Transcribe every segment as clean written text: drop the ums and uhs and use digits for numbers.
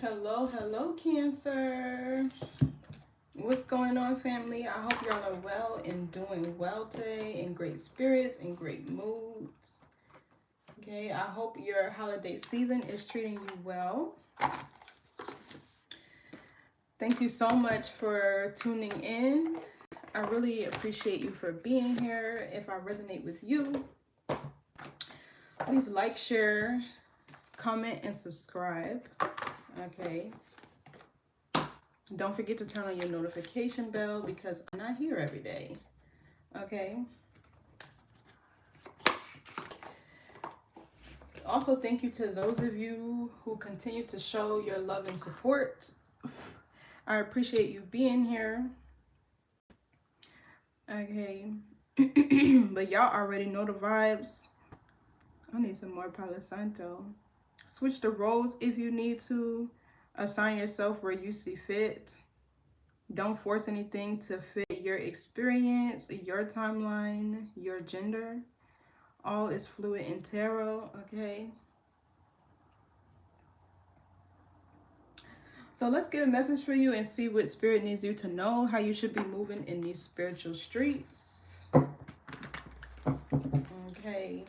Hello, hello, Cancer. What's going on, family? I hope y'all are well and doing well today, in great spirits, in great moods. Okay, I hope your holiday season is treating you well. Thank you so much for tuning in. I really appreciate you for being here. If I resonate with you, please like, share, comment, and subscribe. Okay. Don't forget to turn on your notification bell because I'm not here every day. Okay. Also, thank you to those of you who continue to show your love and support. I appreciate you being here. Okay. But y'all already know the vibes. I need some more Palo Santo. Switch the roles if you need to. Assign yourself where you see fit. Don't force anything to fit your experience, your timeline, your gender. All is fluid in tarot, okay? So let's get a message for you and see what Spirit needs you to know, how you should be moving in these spiritual streets. Okay.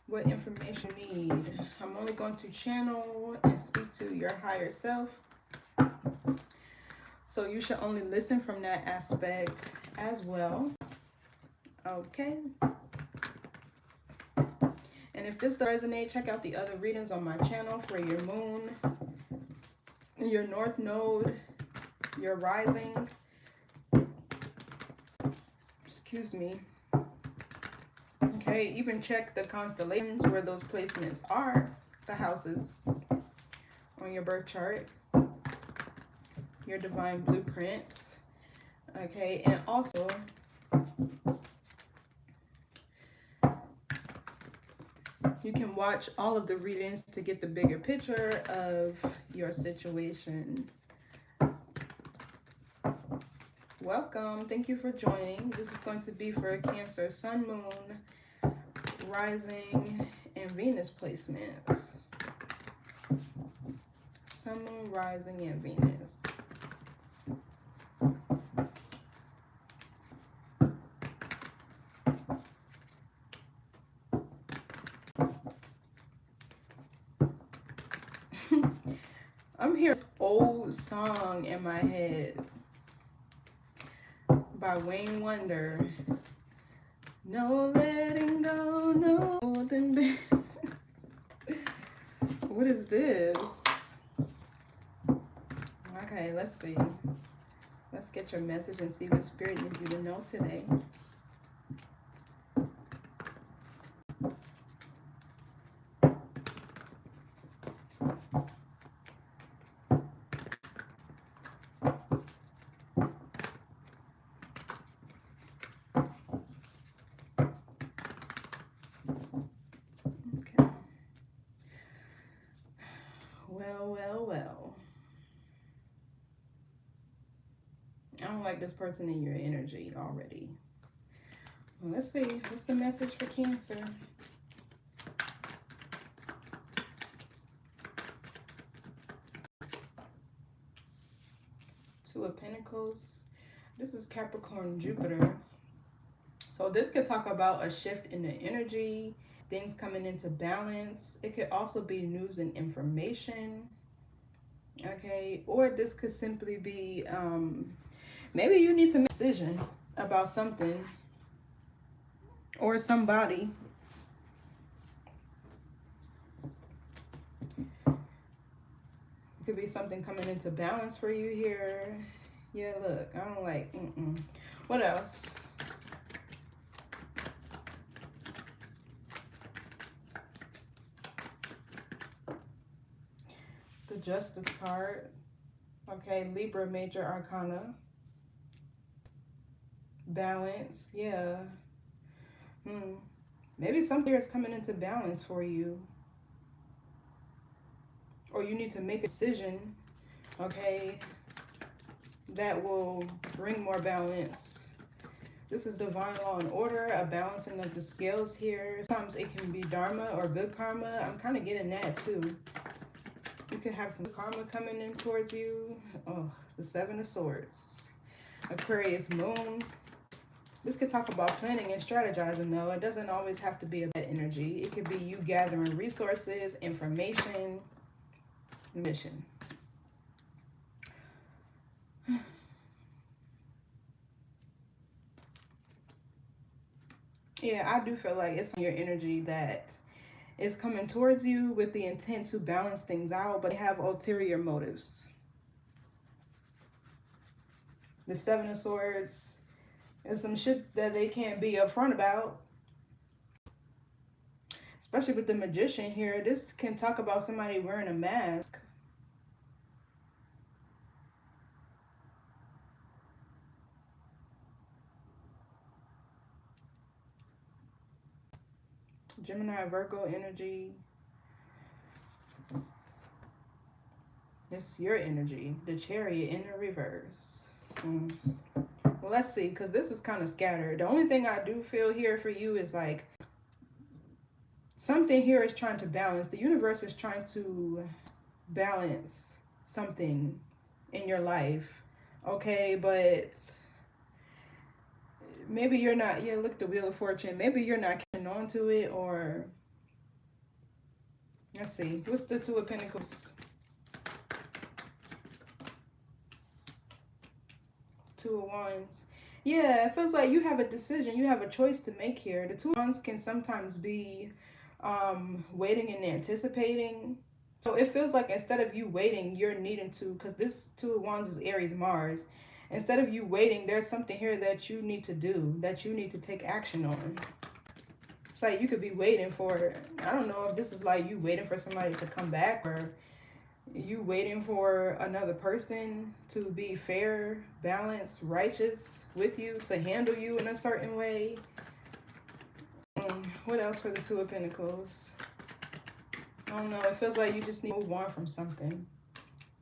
What information you need. I'm only going to channel and speak to your higher self. So you should only listen from that aspect as well. Okay. And if this doesn't resonate, check out the other readings on my channel for your moon, your north node, your rising. Excuse me. Okay, even check the constellations where those placements are, the houses on your birth chart, your divine blueprints. Okay, and also you can watch all of the readings to get the bigger picture of your situation. Welcome. Thank you for joining. This is going to be for Cancer, Sun, Moon, Rising, and Venus placements. Sun, Moon, Rising, and Venus. I'm hearing this old song in my head by Wayne Wonder. No letting go, no holding back. What is this? Okay, let's see. Let's get your message and see what Spirit needs you to know today. Well. I don't like this person in your energy already. Well, let's see. What's the message for Cancer? Two of Pentacles. This is Capricorn, Jupiter. So this could talk about a shift in the energy, things coming into balance. It could also be news and information. Okay, or this could simply be maybe you need to make a decision about something or somebody. It could be something coming into balance for you here. Yeah, look, I don't like, What else? The Justice card. Okay, Libra, Major Arcana. Balance, yeah. Maybe something is coming into balance for you. Or you need to make a decision, okay, that will bring more balance This is divine law and order, a balancing of the scales here. Sometimes it can be dharma or good karma. I'm kind of getting that too. You could have some karma coming in towards you. Oh, the Seven of Swords. Aquarius moon. This could talk about planning and strategizing though. It doesn't always have to be a bad energy. It could be you gathering resources, information, mission. Yeah, I do feel like it's your energy that is coming towards you with the intent to balance things out, but they have ulterior motives. The Seven of Swords is some shit that they can't be upfront about. Especially with the Magician here. This can talk about somebody wearing a mask. Gemini, Virgo energy. It's your energy. The Chariot in the reverse. Well, let's see, because this is kind of scattered. The only thing I do feel here for you is like something here is trying to balance. The universe is trying to balance something in your life. Okay, but maybe you're not, yeah, look, the Wheel of Fortune. Maybe you're not catching on to it, or let's see. What's the Two of Pentacles? Two of Wands. Yeah, it feels like you have a decision. You have a choice to make here. The Two of Wands can sometimes be waiting and anticipating. So it feels like instead of you waiting, you're needing to, because this Two of Wands is Aries Mars. Instead of you waiting, there's something here that you need to do, that you need to take action on. It's like you could be waiting for, I don't know if this is like you waiting for somebody to come back, or you waiting for another person to be fair, balanced, righteous with you, to handle you in a certain way. What else for the Two of Pentacles? I don't know. It feels like you just need to move on from something.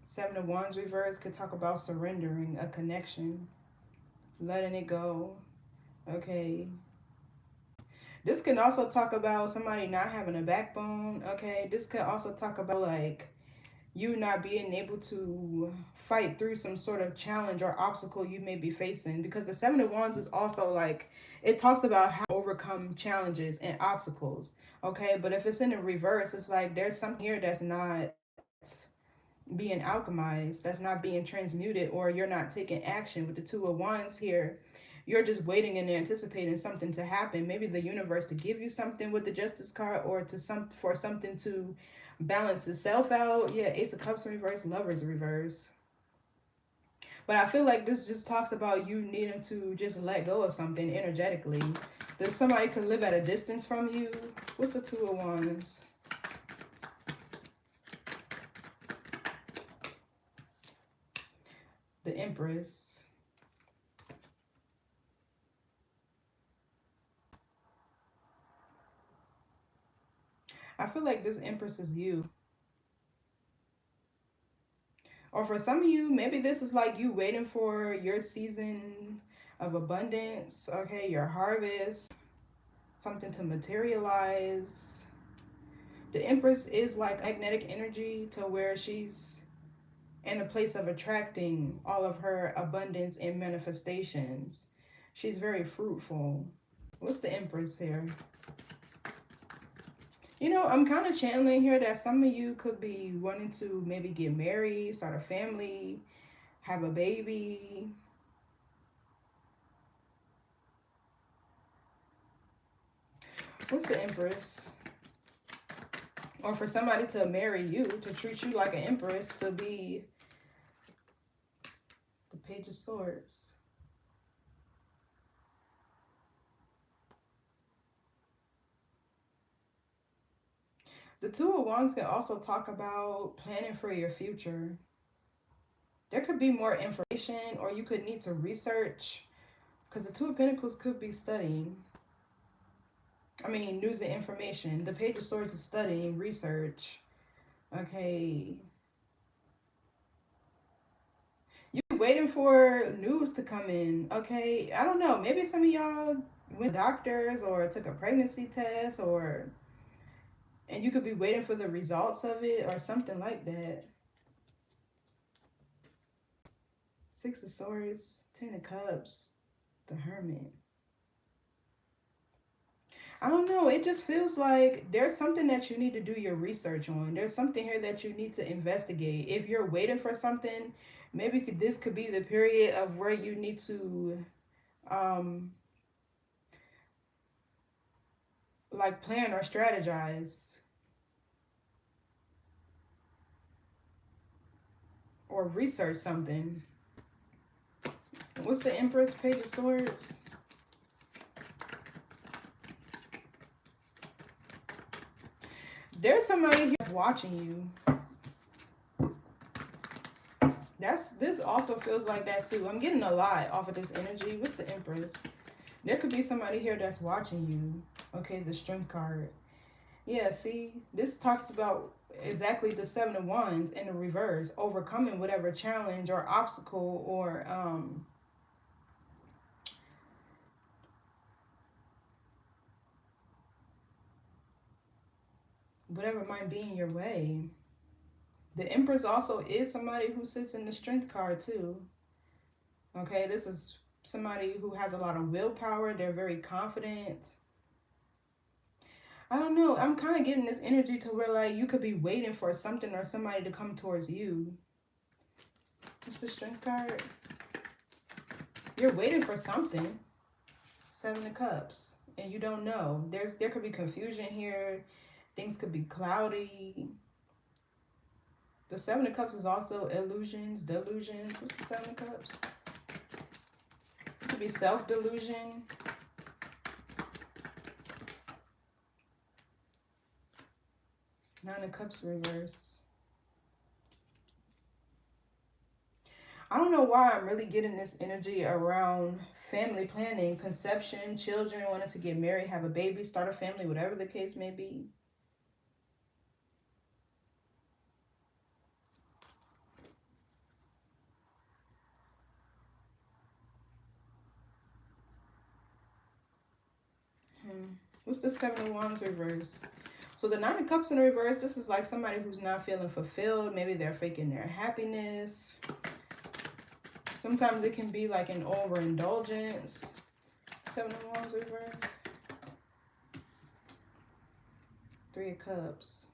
Seven of Wands reverse could talk about surrendering a connection, letting it go. Okay. This can also talk about somebody not having a backbone. Okay. This could also talk about like you not being able to fight through some sort of challenge or obstacle you may be facing, because the Seven of Wands is also like, it talks about how to overcome challenges and obstacles. Okay, but if it's in the reverse, it's like there's something here that's not being alchemized, that's not being transmuted, or you're not taking action. With the Two of Wands here, you're just waiting and anticipating something to happen, maybe the universe to give you something with the Justice card, or to for something to balance itself out. Yeah, Ace of Cups in reverse, Lovers reverse. But I feel like this just talks about you needing to just let go of something energetically. That somebody could live at a distance from you. What's the Two of Wands? The Empress. I feel like this Empress is you. Or for some of you, maybe this is like you waiting for your season of abundance, okay, your harvest, something to materialize. The Empress is like magnetic energy, to where she's in a place of attracting all of her abundance and manifestations. She's very fruitful. What's the Empress here? You know, I'm kind of channeling here that some of you could be wanting to maybe get married, start a family, have a baby. What's the Empress? Or for somebody to marry you, to treat you like an empress, to be the Page of Swords. The Two of Wands can also talk about planning for your future. There could be more information, or you could need to research, because the Two of Pentacles could be studying. I mean, news and information. The Page of Swords is studying, research. Okay. You waiting for news to come in, okay? I don't know. Maybe some of y'all went to doctors or took a pregnancy test, and you could be waiting for the results of it or something like that. Six of Swords, Ten of Cups, the Hermit. I don't know. It just feels like there's something that you need to do your research on. There's something here that you need to investigate. If you're waiting for something, maybe this could be the period of where you need to um like plan or strategize or research something. What's the Empress? Page of Swords. There's somebody who's watching you. This also feels like that too. I'm getting a lot off of this energy. What's the Empress? There could be somebody here that's watching you. Okay, the Strength card. Yeah, see, this talks about exactly the Seven of Wands in the reverse, overcoming whatever challenge or obstacle or whatever might be in your way. The Empress also is somebody who sits in the Strength card too. Okay, this is somebody who has a lot of willpower. They're very confident. I don't know. I'm kind of getting this energy to where like you could be waiting for something or somebody to come towards you. What's the Strength card? You're waiting for something. Seven of Cups. And you don't know. There could be confusion here. Things could be cloudy. The Seven of Cups is also illusions, delusions. What's the Seven of Cups? It could be self-delusion. Nine of Cups reverse. I don't know why I'm really getting this energy around family planning, conception, children, wanting to get married, have a baby, start a family, whatever the case may be. What's the Seven of Wands reverse? So the Nine of Cups in reverse, this is like somebody who's not feeling fulfilled. Maybe they're faking their happiness. Sometimes it can be like an overindulgence. Seven of Wands reverse. Three of Cups.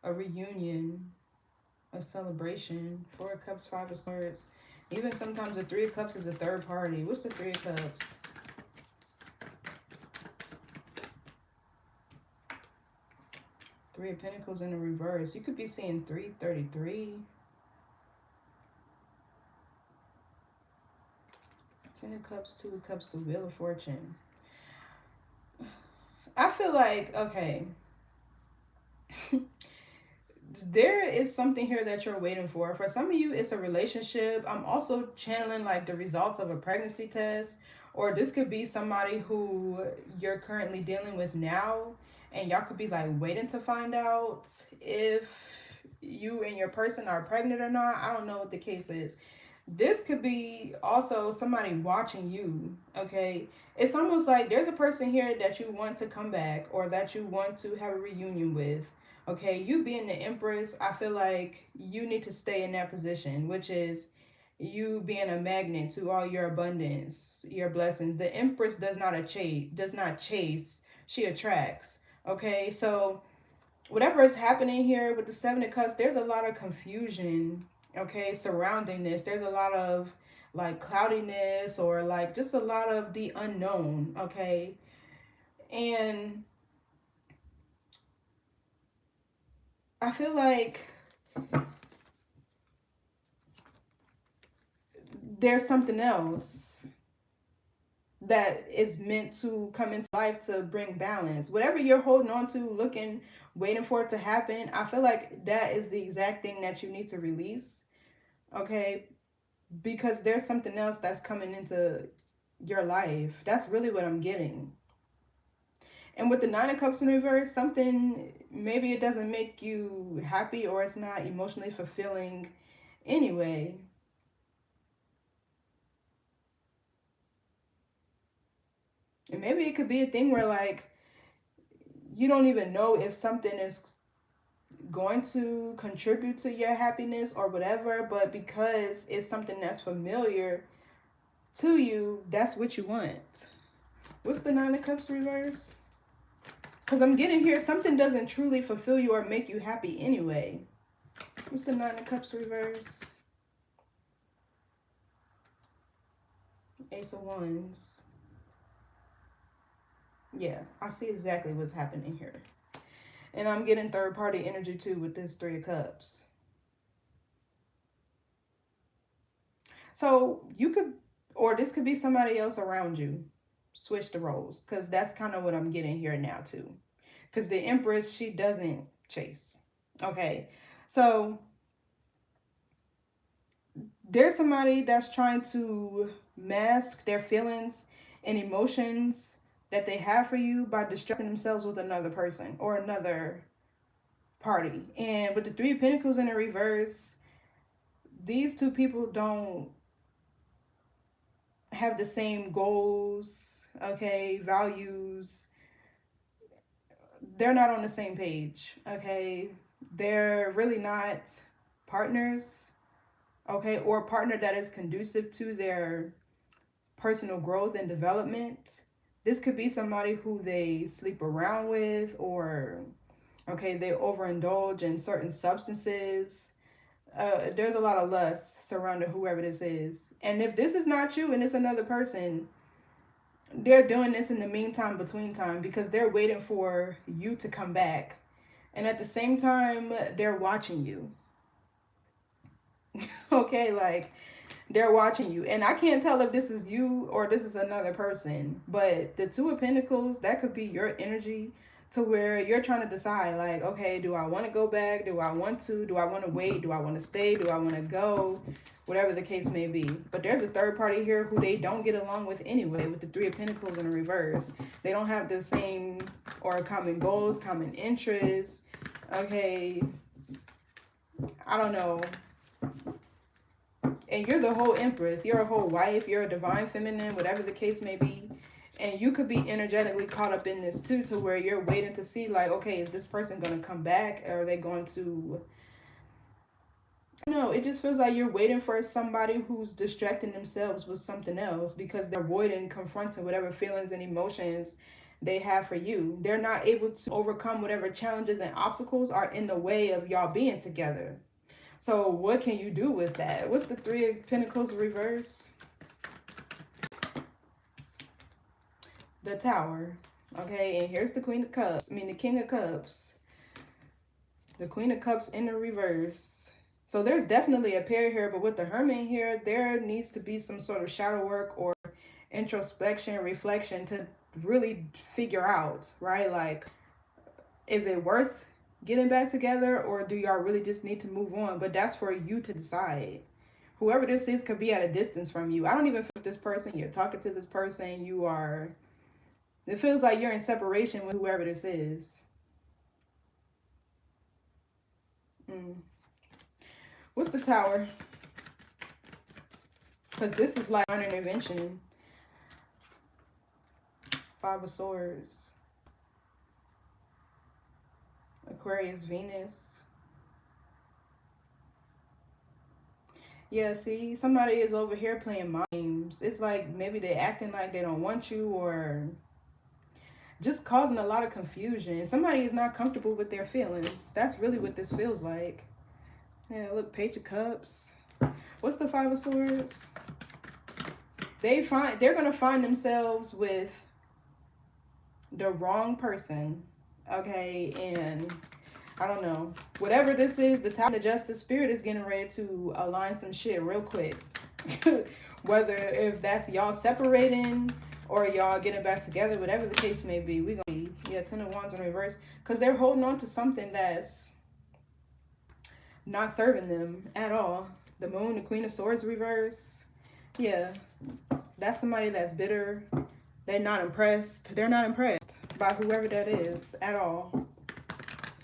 A reunion. A celebration. Four of Cups, Five of Swords. Even sometimes the Three of Cups is a third party. What's the Three of Cups? Three of Pentacles in the reverse. You could be seeing 333. Ten of Cups, Two of Cups, the Wheel of Fortune. I feel like, okay, there is something here that you're waiting for. For some of you, it's a relationship. I'm also channeling like the results of a pregnancy test, or this could be somebody who you're currently dealing with now, and y'all could be like waiting to find out if you and your person are pregnant or not. I don't know what the case is. This could be also somebody watching you, okay? It's almost like there's a person here that you want to come back or that you want to have a reunion with, okay? You being the Empress, I feel like you need to stay in that position, which is you being a magnet to all your abundance, your blessings. The Empress does not chase, she attracts, okay? So whatever is happening here with the Seven of Cups, there's a lot of confusion, okay, surrounding this. There's a lot of like cloudiness or like just a lot of the unknown, okay? And I feel like there's something else that is meant to come into life to bring balance. Whatever you're holding on to, looking, waiting for it to happen, I feel like that is the exact thing that you need to release, okay? Because there's something else that's coming into your life. That's really what I'm getting. And with the Nine of Cups in reverse, something, maybe it doesn't make you happy or it's not emotionally fulfilling anyway. And maybe it could be a thing where like you don't even know if something is going to contribute to your happiness or whatever, but because it's something that's familiar to you, that's what you want. What's the Nine of Cups reverse? Because I'm getting here, something doesn't truly fulfill you or make you happy anyway. What's the Nine of Cups reverse? Ace of Wands. Yeah, I see exactly what's happening here. And I'm getting third party energy too with this Three of Cups. So you could, or this could be somebody else around you. Switch the roles, because that's kind of what I'm getting here now too. Because the Empress, she doesn't chase. Okay, so there's somebody that's trying to mask their feelings and emotions that they have for you by distracting themselves with another person or another party. And with the Three of Pentacles in the reverse, these two people don't have the same goals, okay, values. They're not on the same page, okay? They're really not partners, okay, or a partner that is conducive to their personal growth and development. This could be somebody who they sleep around with, or okay, they overindulge in certain substances. There's a lot of lust surrounding whoever this is. And if this is not you and it's another person, they're doing this in the meantime, between time, because they're waiting for you to come back. And at the same time, they're watching you. Okay, like they're watching you. And I can't tell if this is you or this is another person. But the Two of Pentacles, that could be your energy, to where you're trying to decide, like, okay, do I want to go back? Do I want to? Do I want to wait? Do I want to stay? Do I want to go? Whatever the case may be. But there's a third party here who they don't get along with anyway, with the Three of Pentacles in the reverse. They don't have the same or common goals, common interests. Okay, I don't know. And you're the whole Empress. You're a whole wife. You're a divine feminine, whatever the case may be. And you could be energetically caught up in this too, to where you're waiting to see, like, okay, is this person going to come back? Or are they going to... No, it just feels like you're waiting for somebody who's distracting themselves with something else, because they're avoiding confronting whatever feelings and emotions they have for you. They're not able to overcome whatever challenges and obstacles are in the way of y'all being together. So what can you do with that? What's the Three of Pentacles reverse? The Tower. Okay, and here's the Queen of Cups. I mean, the King of Cups. The Queen of Cups in the reverse. So there's definitely a pair here, but with the Hermit here, there needs to be some sort of shadow work or introspection, reflection to really figure out, right? Like, is it worth getting back together, or do y'all really just need to move on? But that's for you to decide. Whoever this is could be at a distance from you. I don't even feel like this person, you're talking to this person, you are... It feels like you're in separation with whoever this is. What's the Tower? Because this is like an intervention. Five of Swords. Aquarius, Venus. Yeah, see, somebody is over here playing minds. It's like maybe they're acting like they don't want you, or just causing a lot of confusion. Somebody is not comfortable with their feelings. That's really what this feels like. Yeah, look, Page of Cups. What's the Five of Swords? They're gonna find themselves with the wrong person. Okay, and I don't know. Whatever this is, the time of Justice, Spirit is getting ready to align some shit real quick. Whether if that's y'all separating or y'all getting back together, whatever the case may be, we gonna be, yeah, Ten of Wands in reverse, because they're holding on to something that's not serving them at all. The Moon, the Queen of Swords reverse. Yeah, that's somebody that's bitter. They're not impressed. They're not impressed by whoever that is at all.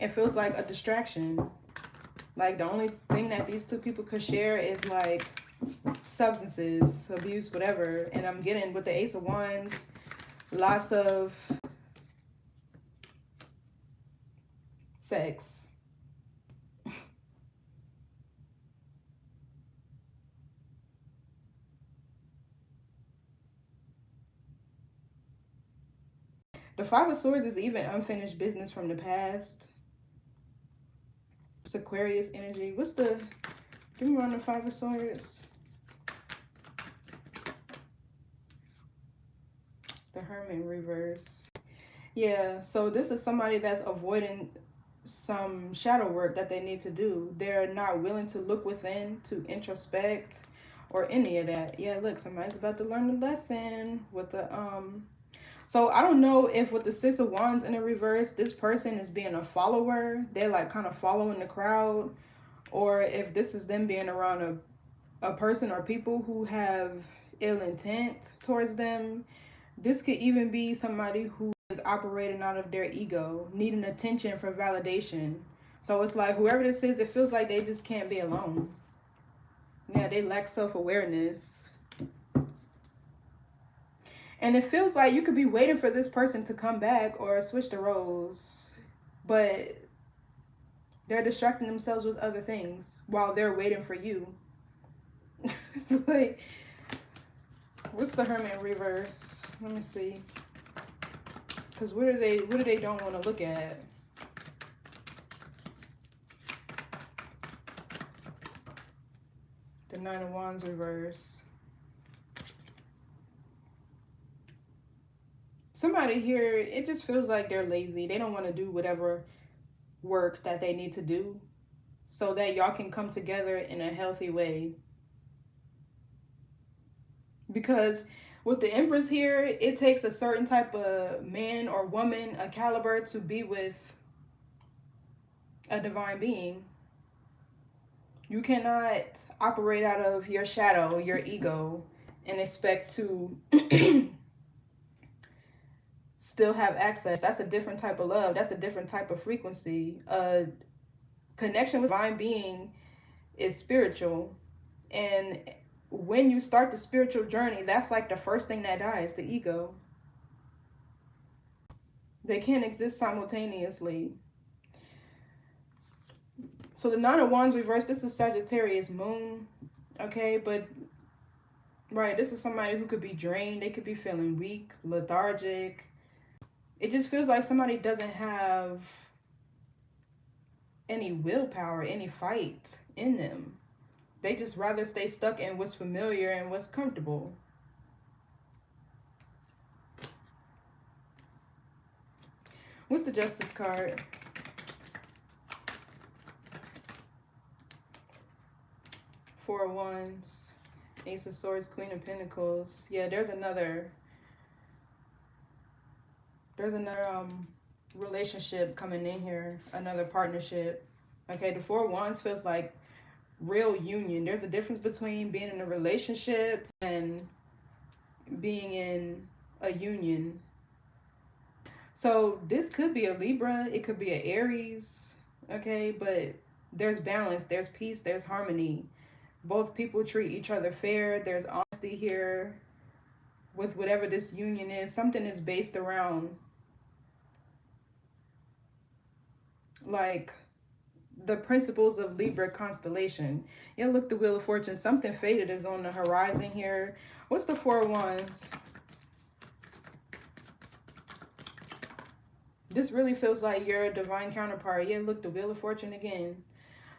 It feels like a distraction. Like, the only thing that these two people could share is, like, substances, abuse, whatever. And I'm getting with the Ace of Wands, lots of sex. The Five of Swords is even unfinished business from the past. It's Aquarius energy. What's the... Give me one of the Five of Swords. The Hermit in reverse. Yeah, so this is somebody that's avoiding some shadow work that they need to do. They're not willing to look within, to introspect, or any of that. Yeah, look, somebody's about to learn a lesson with the so I don't know if with the Six of Wands in the reverse, this person is being a follower. They're like kind of following the crowd. Or if this is them being around a person or people who have ill intent towards them. This could even be somebody who is operating out of their ego, needing attention for validation. So it's like whoever this is, it feels like they just can't be alone. Yeah, they lack self-awareness. And it feels like you could be waiting for this person to come back or switch the roles. But they're distracting themselves with other things while they're waiting for you. Like, what's the Hermit in reverse? Let me see. Because what do they don't want to look at? The Nine of Wands reverse. Somebody here, it just feels like they're lazy. They don't want to do whatever work that they need to do so that y'all can come together in a healthy way. Because with the Empress here, it takes a certain type of man or woman, a caliber, to be with a divine being. You cannot operate out of your shadow, your ego, and expect to still have access. That's a different type of love. That's a different type of frequency. Connection with divine being is spiritual. And when you start the spiritual journey, that's like the first thing that dies, the ego. They can't exist simultaneously. So the Nine of Wands reverse, this is Sagittarius moon. Okay, but right, this is somebody who could be drained. They could be feeling weak, lethargic. It just feels like somebody doesn't have any willpower, any fight in them. They just rather stay stuck in what's familiar and what's comfortable. What's the Justice card? Four of Wands, Ace of Swords, Queen of Pentacles. Yeah, there's another relationship coming in here, another partnership. Okay, the Four of Wands feels like real union. There's a difference between being in a relationship and being in a union. So this could be a Libra, it could be an Aries, okay, but there's balance, there's peace, there's harmony. Both people treat each other fair. There's honesty here with whatever this union is. Something is based around like the principles of Libra constellation. Yeah, look, the Wheel of Fortune. Something fated is on the horizon here. What's the Four of Wands? This really feels like you're a divine counterpart. Yeah, look, the Wheel of Fortune again.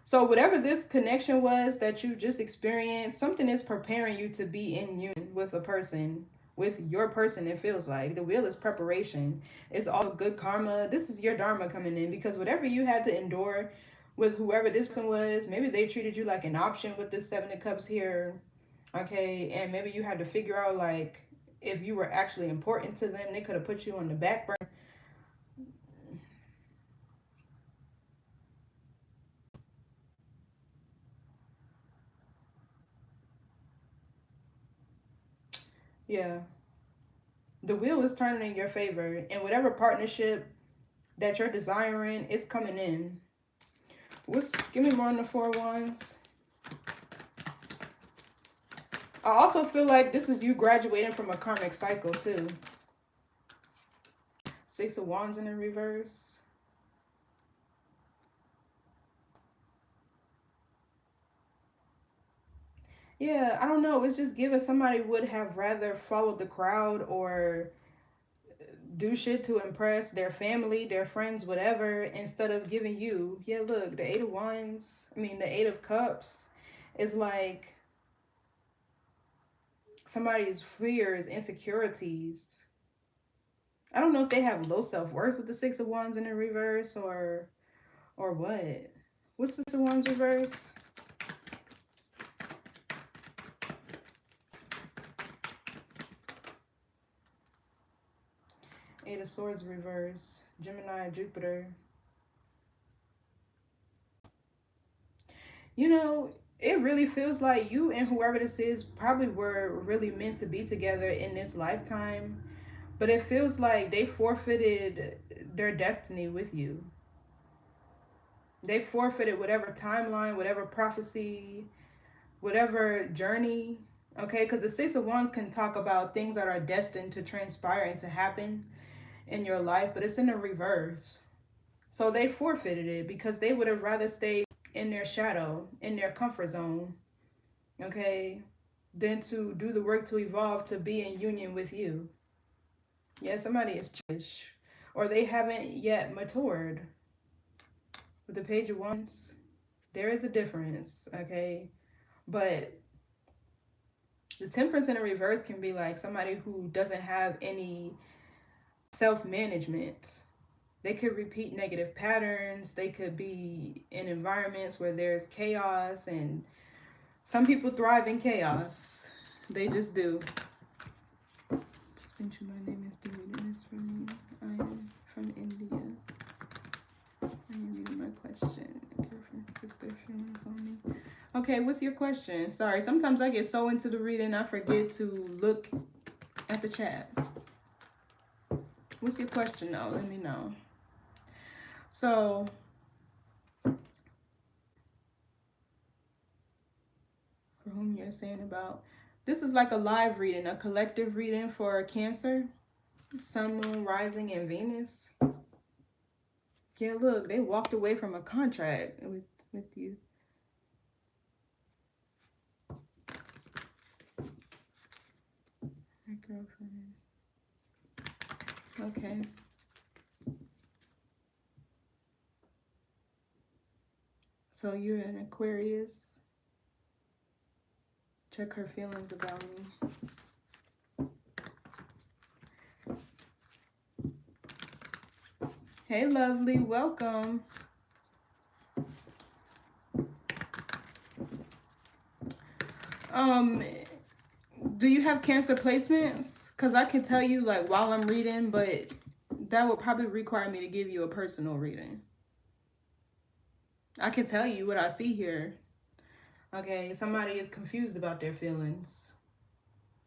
So whatever this connection was that you just experienced, something is preparing you to be in union with a person, with your person. It feels like the wheel is preparation. It's all good karma. This is your dharma coming in, because whatever you had to endure with whoever this person was, maybe they treated you like an option with this Seven of Cups here. Okay, and maybe you had to figure out like if you were actually important to them. They could have put you on the back burner. Yeah. The wheel is turning in your favor, and whatever partnership that you're desiring is coming in. Give me more on the Four of Wands. I also feel like this is you graduating from a karmic cycle too. Six of Wands in the reverse. Yeah, I don't know. It's just given somebody would have rather followed the crowd or do shit to impress their family, their friends, whatever, instead of giving you. Yeah, look, the Eight of Wands, the Eight of Cups is like somebody's fears, insecurities. I don't know if they have low self-worth with the Six of Wands in the reverse or what. What's the Six of Wands reverse? Eight of Swords reverse. Gemini, Jupiter. You know, it really feels like you and whoever this is probably were really meant to be together in this lifetime. But it feels like they forfeited their destiny with you. They forfeited whatever timeline, whatever prophecy, whatever journey. Okay, because the Six of Wands can talk about things that are destined to transpire and to happen in your life, but it's in the reverse. So they forfeited it because they would have rather stayed in their shadow, in their comfort zone, okay, than to do the work to evolve to be in union with you. Yeah, somebody is childish, or they haven't yet matured. With the Page of Wands, there is a difference, okay? But the Temperance in the reverse can be like somebody who doesn't have any self-management. They could repeat negative patterns. They could be in environments where there's chaos, and some people thrive in chaos. They just do. Just mention my name if you reading this from me. I am from India. I am reading my question. Girlfriend, sister, feelings on me. Okay, what's your question? Sorry, sometimes I get so into the reading I forget to look at the chat. What's your question though? Let me know. So, for whom you're saying about, this is like a live reading, a collective reading for Cancer, Sun, Moon, Rising, and Venus. Yeah, look, they walked away from a contract with you. My girlfriend. Okay. So you're an Aquarius. Check her feelings about me. Hey, lovely, welcome. Do you have Cancer placements? Because I can tell you like while I'm reading, but that would probably require me to give you a personal reading. I can tell you what I see here. Okay, somebody is confused about their feelings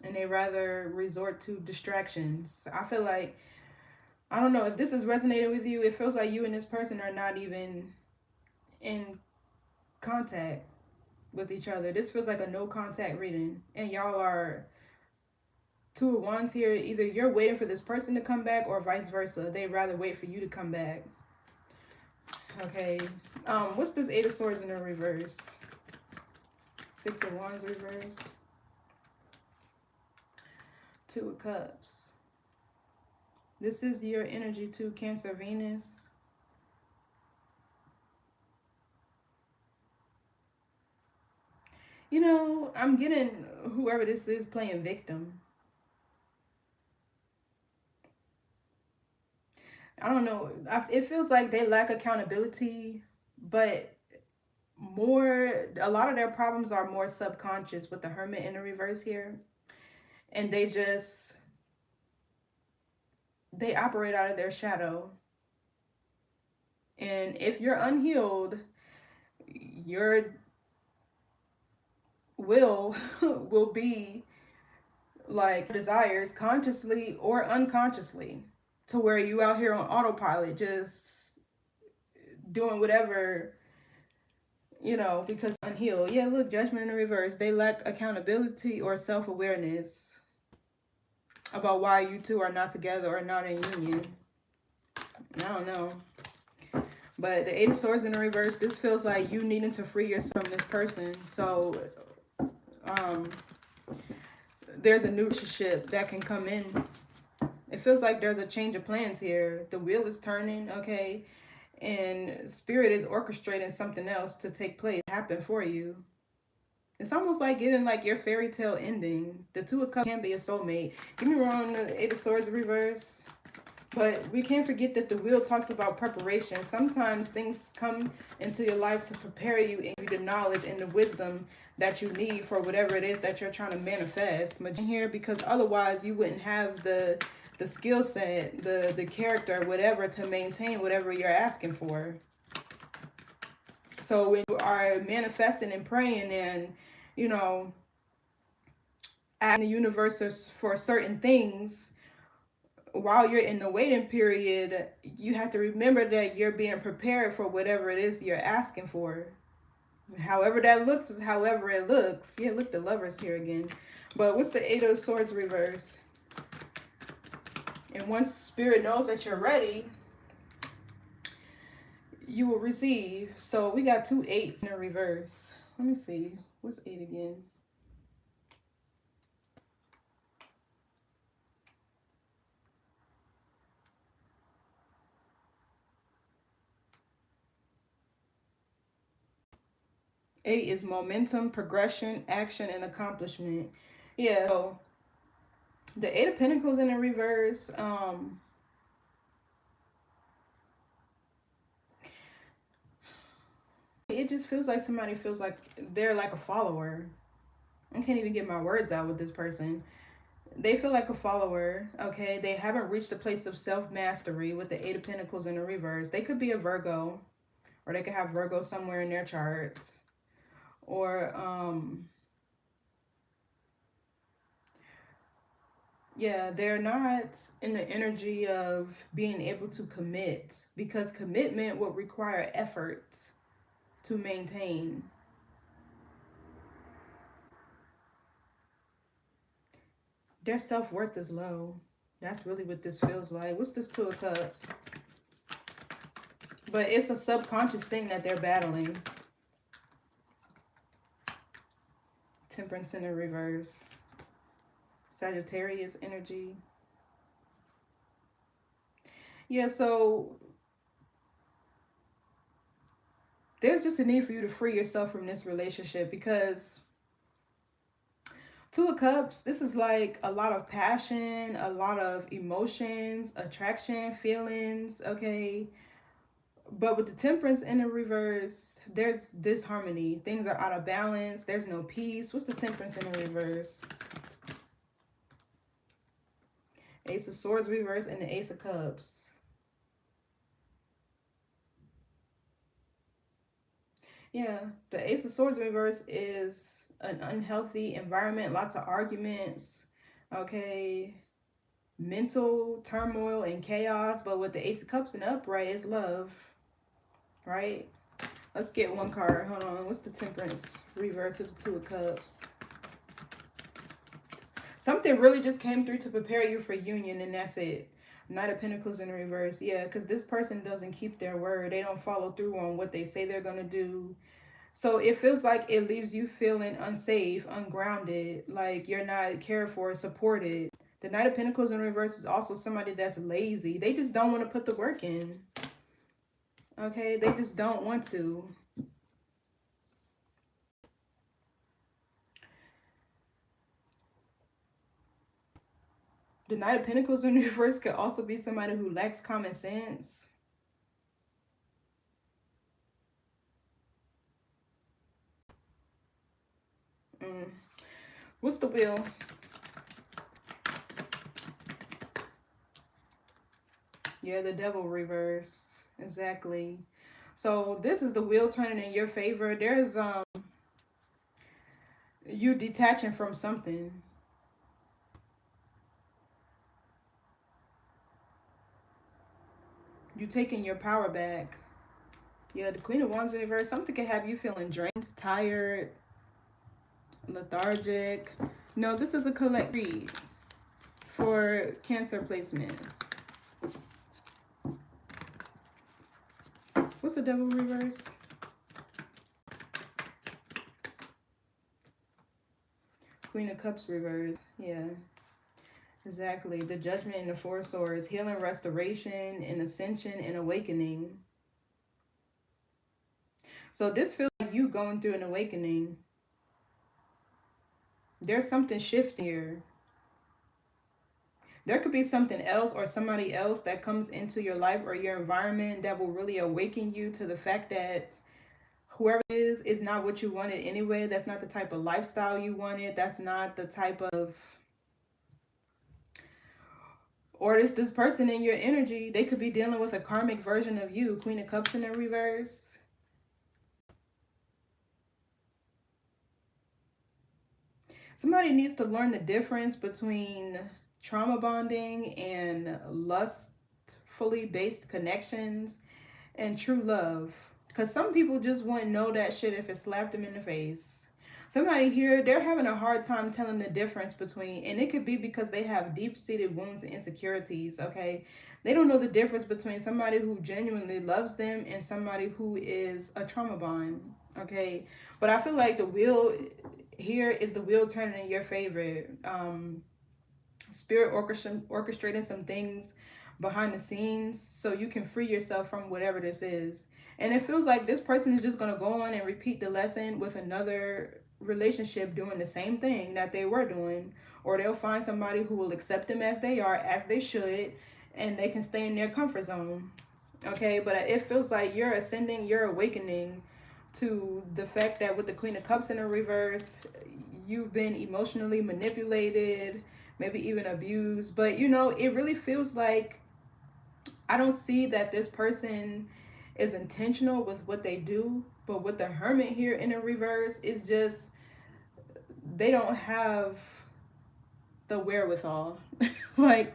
and they rather resort to distractions. I feel like, I don't know if this is resonating with you, it feels like you and this person are not even in contact with each other. This feels like a no contact reading, and y'all are Two of Wands here. Either you're waiting for this person to come back or vice versa. They'd rather wait for you to come back. Okay. What's this Eight of Swords in the reverse? Six of Wands reverse. Two of Cups. This is your energy too, Cancer, Venus. You know, I'm getting whoever this is playing victim. I don't know. It feels like they lack accountability, but a lot of their problems are more subconscious with the Hermit in the reverse here. And they operate out of their shadow. And if you're unhealed, your will be like desires consciously or unconsciously, to where you out here on autopilot just doing whatever You know, because unhealed. Yeah, look, judgment in the reverse. They lack accountability or self-awareness about why you two are not together or not in union. I don't know. But the Eight of Swords in the reverse, this feels like you needing to free yourself from this person. So there's a new relationship that can come in. It feels like there's a change of plans here. The wheel is turning, okay? And spirit is orchestrating something else to take place, happen for you. It's almost like getting like your fairy tale ending. The Two of Cups can be a soulmate. Get me wrong, the Eight of Swords reverse. But we can't forget that the wheel talks about preparation. Sometimes things come into your life to prepare you and give you the knowledge and the wisdom that you need for whatever it is that you're trying to manifest. Here, because otherwise you wouldn't have the skill set, the character, whatever, to maintain whatever you're asking for. So when you are manifesting and praying and, you know, asking the universe for certain things, while you're in the waiting period, you have to remember that you're being prepared for whatever it is you're asking for. However that looks is however it looks. Yeah, look, the Lovers here again. But what's the Eight of Swords reverse? And once Spirit knows that you're ready, you will receive. So we got 2 8s in the reverse. Let me see. What's 8 again? Eight is momentum, progression, action, and accomplishment. Yeah, so the Eight of Pentacles in the reverse, it just feels like somebody feels like they're like a follower. I can't even get my words out with this person. They feel like a follower, okay? They haven't reached a place of self-mastery with the Eight of Pentacles in the reverse. They could be a Virgo, or they could have Virgo somewhere in their charts. Or, yeah, they're not in the energy of being able to commit, because commitment would require effort to maintain. Their self-worth is low. That's really what this feels like. What's this Two of Cups? But it's a subconscious thing that they're battling. Temperance in the reverse. Sagittarius energy. Yeah, so there's just a need for you to free yourself from this relationship, because Two of Cups, this is like a lot of passion, a lot of emotions, attraction, feelings, okay? But with the Temperance in the reverse, there's disharmony. Things are out of balance. There's no peace. What's the Temperance in the reverse? Ace of Swords reverse and the Ace of Cups. Yeah, the Ace of Swords reverse is an unhealthy environment, lots of arguments, okay, mental turmoil and chaos. But with the Ace of Cups and upright, it's love, right? Let's get one card. Hold on. What's the Temperance reverse with the Two of Cups? Something really just came through to prepare you for union, and that's it. Knight of Pentacles in reverse. Yeah, because this person doesn't keep their word. They don't follow through on what they say they're going to do. So it feels like it leaves you feeling unsafe, ungrounded, like you're not cared for, supported. The Knight of Pentacles in reverse is also somebody that's lazy. They just don't want to put the work in. Okay, they just don't want to. The Knight of Pentacles in reverse could also be somebody who lacks common sense. What's the Wheel? Yeah, the Devil reverse. Exactly. So this is the wheel turning in your favor. There's you detaching from something. You taking your power back. Yeah, the Queen of Wands in reverse. Something can have you feeling drained, tired, lethargic. No, this is a collect read for Cancer placements. What's the Devil reverse? Queen of Cups reverse. Yeah, exactly. The Judgment and the Four Swords. Healing, restoration, and ascension and awakening. So this feels like you going through an awakening. There's something shifting here. There could be something else or somebody else that comes into your life or your environment that will really awaken you to the fact that whoever it is not what you wanted anyway. That's not the type of lifestyle you wanted. That's not the type of, or it's this person in your energy. They could be dealing with a karmic version of you. Queen of Cups in the reverse. Somebody needs to learn the difference between trauma bonding and lustfully based connections and true love. Because some people just wouldn't know that shit if it slapped them in the face. Somebody here, they're having a hard time telling the difference between, and it could be because they have deep-seated wounds and insecurities, okay? They don't know the difference between somebody who genuinely loves them and somebody who is a trauma bond, okay? But I feel like the wheel here is the wheel turning in your favor. Spirit orchestrating some things behind the scenes so you can free yourself from whatever this is. And it feels like this person is just going to go on and repeat the lesson with another relationship doing the same thing that they were doing, or they'll find somebody who will accept them as they are, as they should, and they can stay in their comfort zone. Okay, but it feels like you're ascending, you're awakening to the fact that with the Queen of Cups in the reverse, you've been emotionally manipulated, maybe even abused. But you know, it really feels like I don't see that this person is intentional with what they do. But with the Hermit here in the reverse, it's just they don't have the wherewithal. Like,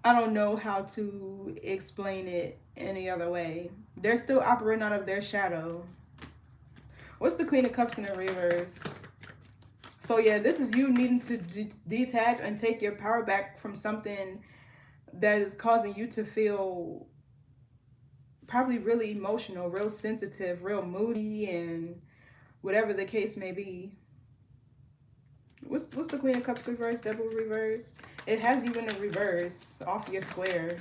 I don't know how to explain it any other way. They're still operating out of their shadow. What's the Queen of Cups in the reverse? So yeah, this is you needing to detach and take your power back from something that is causing you to feel probably really emotional, real sensitive, real moody, and whatever the case may be. What's the Queen of Cups reverse? Devil reverse? It has you in the reverse off your square.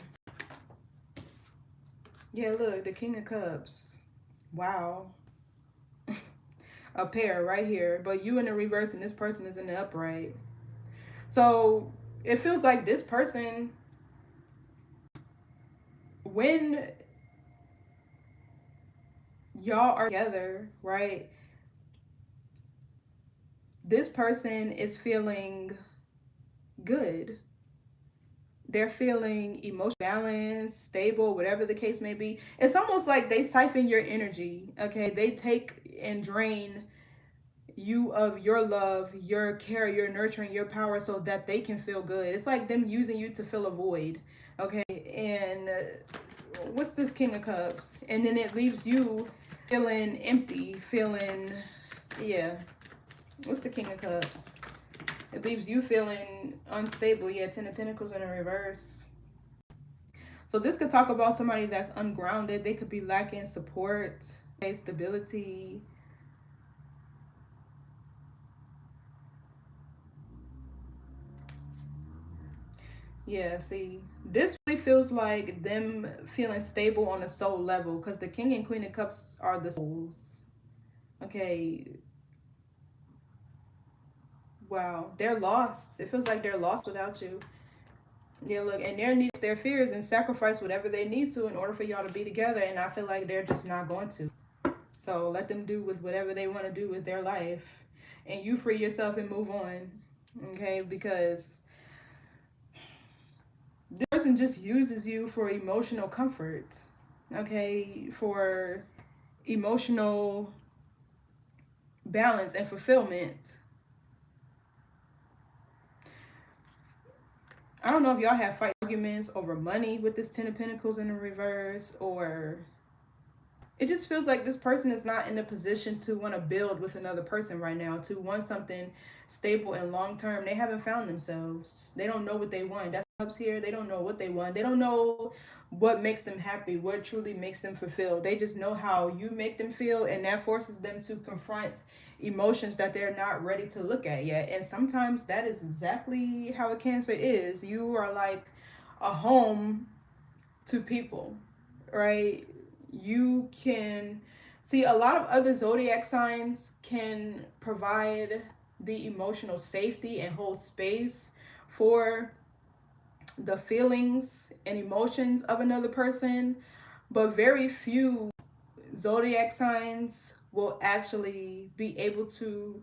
Yeah, look, the King of Cups. Wow. A pair right here, but you in the reverse and this person is in the upright. So it feels like this person, when y'all are together, right, this person is feeling good. They're feeling emotional balance, stable, whatever the case may be. It's almost like they siphon your energy, okay? They take and drain you of your love, your care, your nurturing, your power so that they can feel good. It's like them using you to fill a void, okay? And what's this King of Cups? And then it leaves you feeling empty, feeling, yeah. What's the King of Cups? It leaves you feeling unstable. Yeah, Ten of Pentacles in a reverse. So this could talk about somebody that's ungrounded. They could be lacking support, stability. Yeah, see, this really feels like them feeling stable on a soul level because the King and Queen of Cups are the souls. Okay. Wow. They're lost. It feels like they're lost without you. Yeah, look, and their needs, their fears, and sacrifice whatever they need to in order for y'all to be together. And I feel like they're just not going to. So let them do with whatever they want to do with their life. And you free yourself and move on. Okay, because this person just uses you for emotional comfort. Okay, for emotional balance and fulfillment. I don't know if y'all have fight arguments over money with this Ten of Pentacles in the reverse, or it just feels like this person is not in a position to want to build with another person right now, to want something stable and long term. They haven't found themselves. They don't know what they want. That's ups here. They don't know what they want. They don't know what makes them happy, what truly makes them fulfilled. They just know how you make them feel, and that forces them to confront emotions that they're not ready to look at yet. And sometimes that is exactly how a Cancer is. You are like a home to people, right? You can see a lot of other zodiac signs can provide the emotional safety and hold space for the feelings and emotions of another person, but very few zodiac signs will actually be able to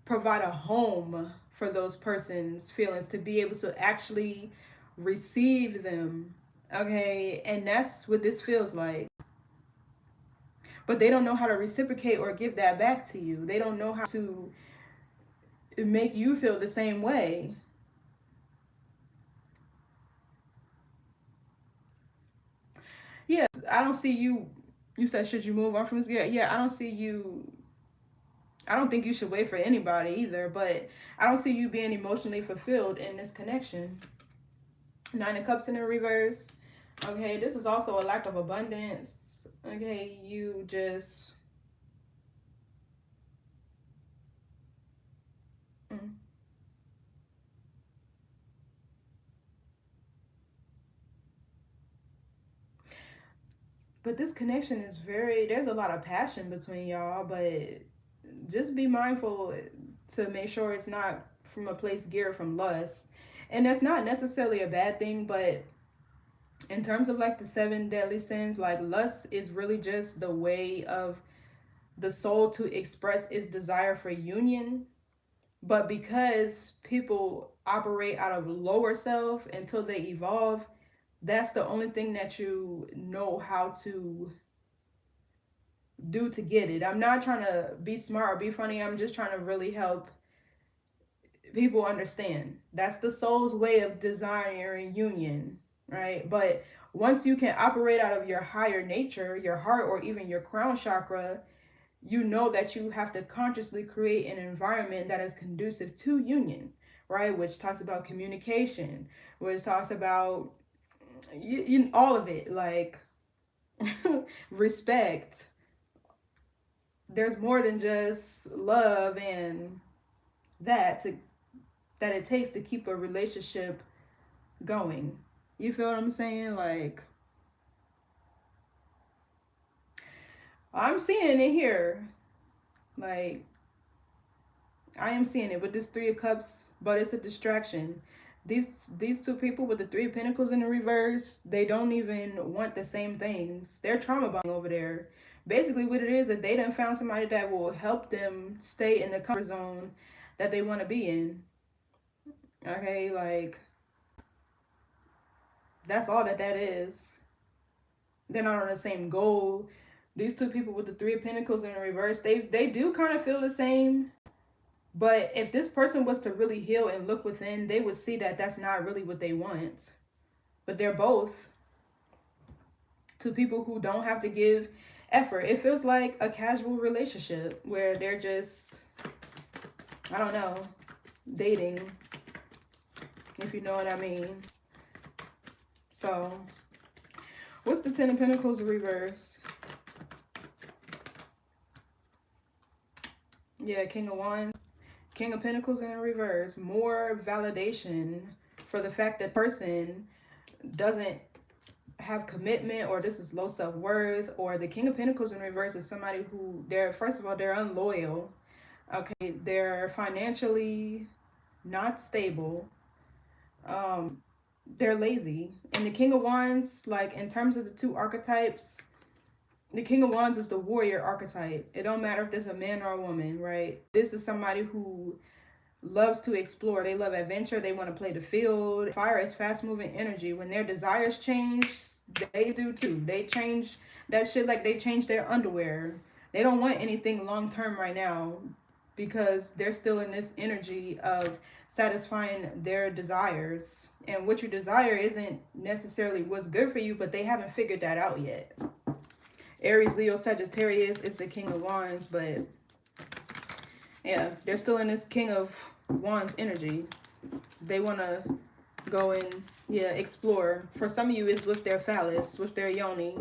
provide a home for those persons' feelings, to be able to actually receive them. Okay, and that's what this feels like. But they don't know how to reciprocate or give that back to you. They don't know how to make you feel the same way. Yes, I don't see you. You said, should you move on from this? Yeah, I don't see you. I don't think you should wait for anybody either, but I don't see you being emotionally fulfilled in this connection. Nine of Cups in the reverse. Okay, this is also a lack of abundance. Okay, you just... But this connection is very... There's a lot of passion between y'all, but just be mindful to make sure it's not from a place geared from lust. And that's not necessarily a bad thing, but in terms of like the seven deadly sins, like lust is really just the way of the soul to express its desire for union. But because people operate out of lower self until they evolve, that's the only thing that you know how to do to get it. I'm not trying to be smart or be funny. I'm just trying to really help people understand. That's the soul's way of desiring union, right? But once you can operate out of your higher nature, your heart, or even your crown chakra, you know that you have to consciously create an environment that is conducive to union, right? Which talks about communication, which talks about all of it, like respect. There's more than just love and that it takes to keep a relationship going. You feel what I'm saying? Like, I'm seeing it here. Like, I am seeing it with this Three of Cups, but it's a distraction. These two people with the Three of Pentacles in the reverse, they don't even want the same things. They're trauma bonding over there. Basically, what it is that they done found somebody that will help them stay in the comfort zone that they want to be in. Okay, like, that's all that is. They're not on the same goal. These two people with the Three of Pentacles in the reverse, they do kind of feel the same. But if this person was to really heal and look within, they would see that that's not really what they want. But they're both two people who don't have to give effort. It feels like a casual relationship where they're just, I don't know, dating, if you know what I mean. So, what's the Ten of Pentacles reverse? Yeah, King of Wands. King of Pentacles in reverse. More validation for the fact that person doesn't have commitment, or this is low self-worth, or the King of Pentacles in reverse is somebody who, they're, first of all, they're unloyal. Okay, they're financially not stable. They're lazy. And the King of Wands, like in terms of the two archetypes, the King of Wands is the warrior archetype. It don't matter if there's a man or a woman, right? This is somebody who loves to explore. They love adventure. They want to play the field. Fire is fast moving energy. When their desires change, they do too. They change that shit like they change their underwear. They don't want anything long term right now. because they're still in this energy of satisfying their desires. And what you desire isn't necessarily what's good for you, but they haven't figured that out yet. Aries, Leo, Sagittarius is the King of Wands, but yeah, they're still in this King of Wands energy. They want to go and, yeah, explore. For some of you, it's with their phallus, with their yoni.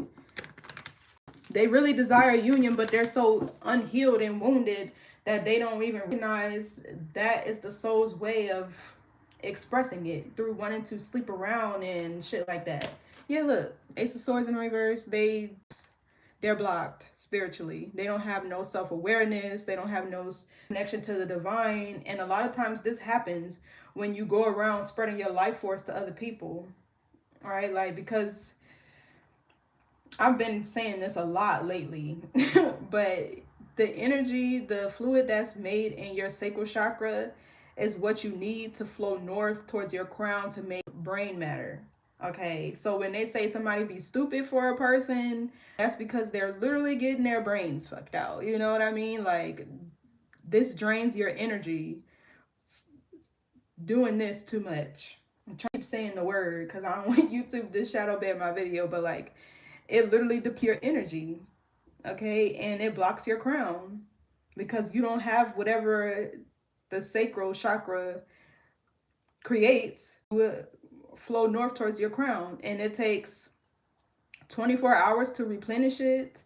They really desire union, but they're so unhealed and wounded that they don't even recognize that is the soul's way of expressing it through wanting to sleep around and shit like that. Yeah, look, Ace of Swords in reverse, they're blocked spiritually. They don't have no self-awareness. They don't have no connection to the divine. And a lot of times this happens when you go around spreading your life force to other people. All right, like, because I've been saying this a lot lately, but the energy, the fluid that's made in your sacral chakra is what you need to flow north towards your crown to make brain matter. Okay, so when they say somebody be stupid for a person, that's because they're literally getting their brains fucked out. You know what I mean? Like, this drains your energy. Doing this too much. I'm trying to keep saying the word because I don't want YouTube to shadow ban my video, but like, it literally depletes your energy. Okay, and it blocks your crown because you don't have whatever the sacral chakra creates will flow north towards your crown, and it takes 24 hours to replenish it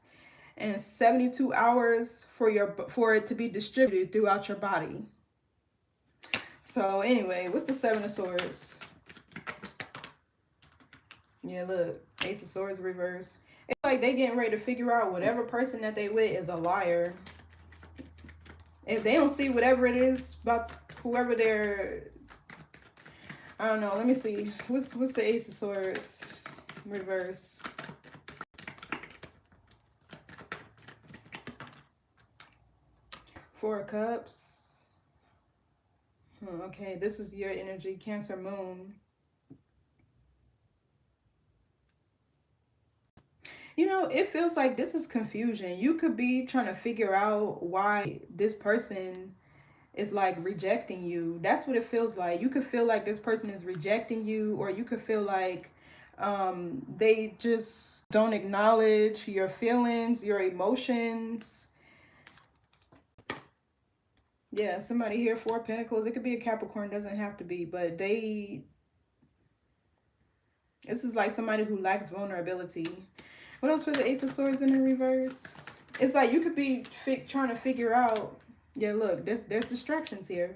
and 72 hours for it to be distributed throughout your body. So anyway, what's the Seven of Swords? Yeah, look, Ace of Swords reverse. It's like they getting ready to figure out whatever person that they with is a liar. If they don't see whatever it is about whoever they're, I don't know. Let me see. What's the Ace of Swords reverse? Four of Cups. Okay, this is your energy, Cancer Moon. You know, it feels like this is confusion. You could be trying to figure out why this person is like rejecting you. That's what it feels like. You could feel like this person is rejecting you, or you could feel like they just don't acknowledge your feelings, your emotions. Yeah, somebody here, Four of Pentacles. It could be a Capricorn, doesn't have to be, but this is like somebody who lacks vulnerability. What else for the Ace of Swords in the reverse? It's like you could be trying to figure out, yeah, look, there's distractions here.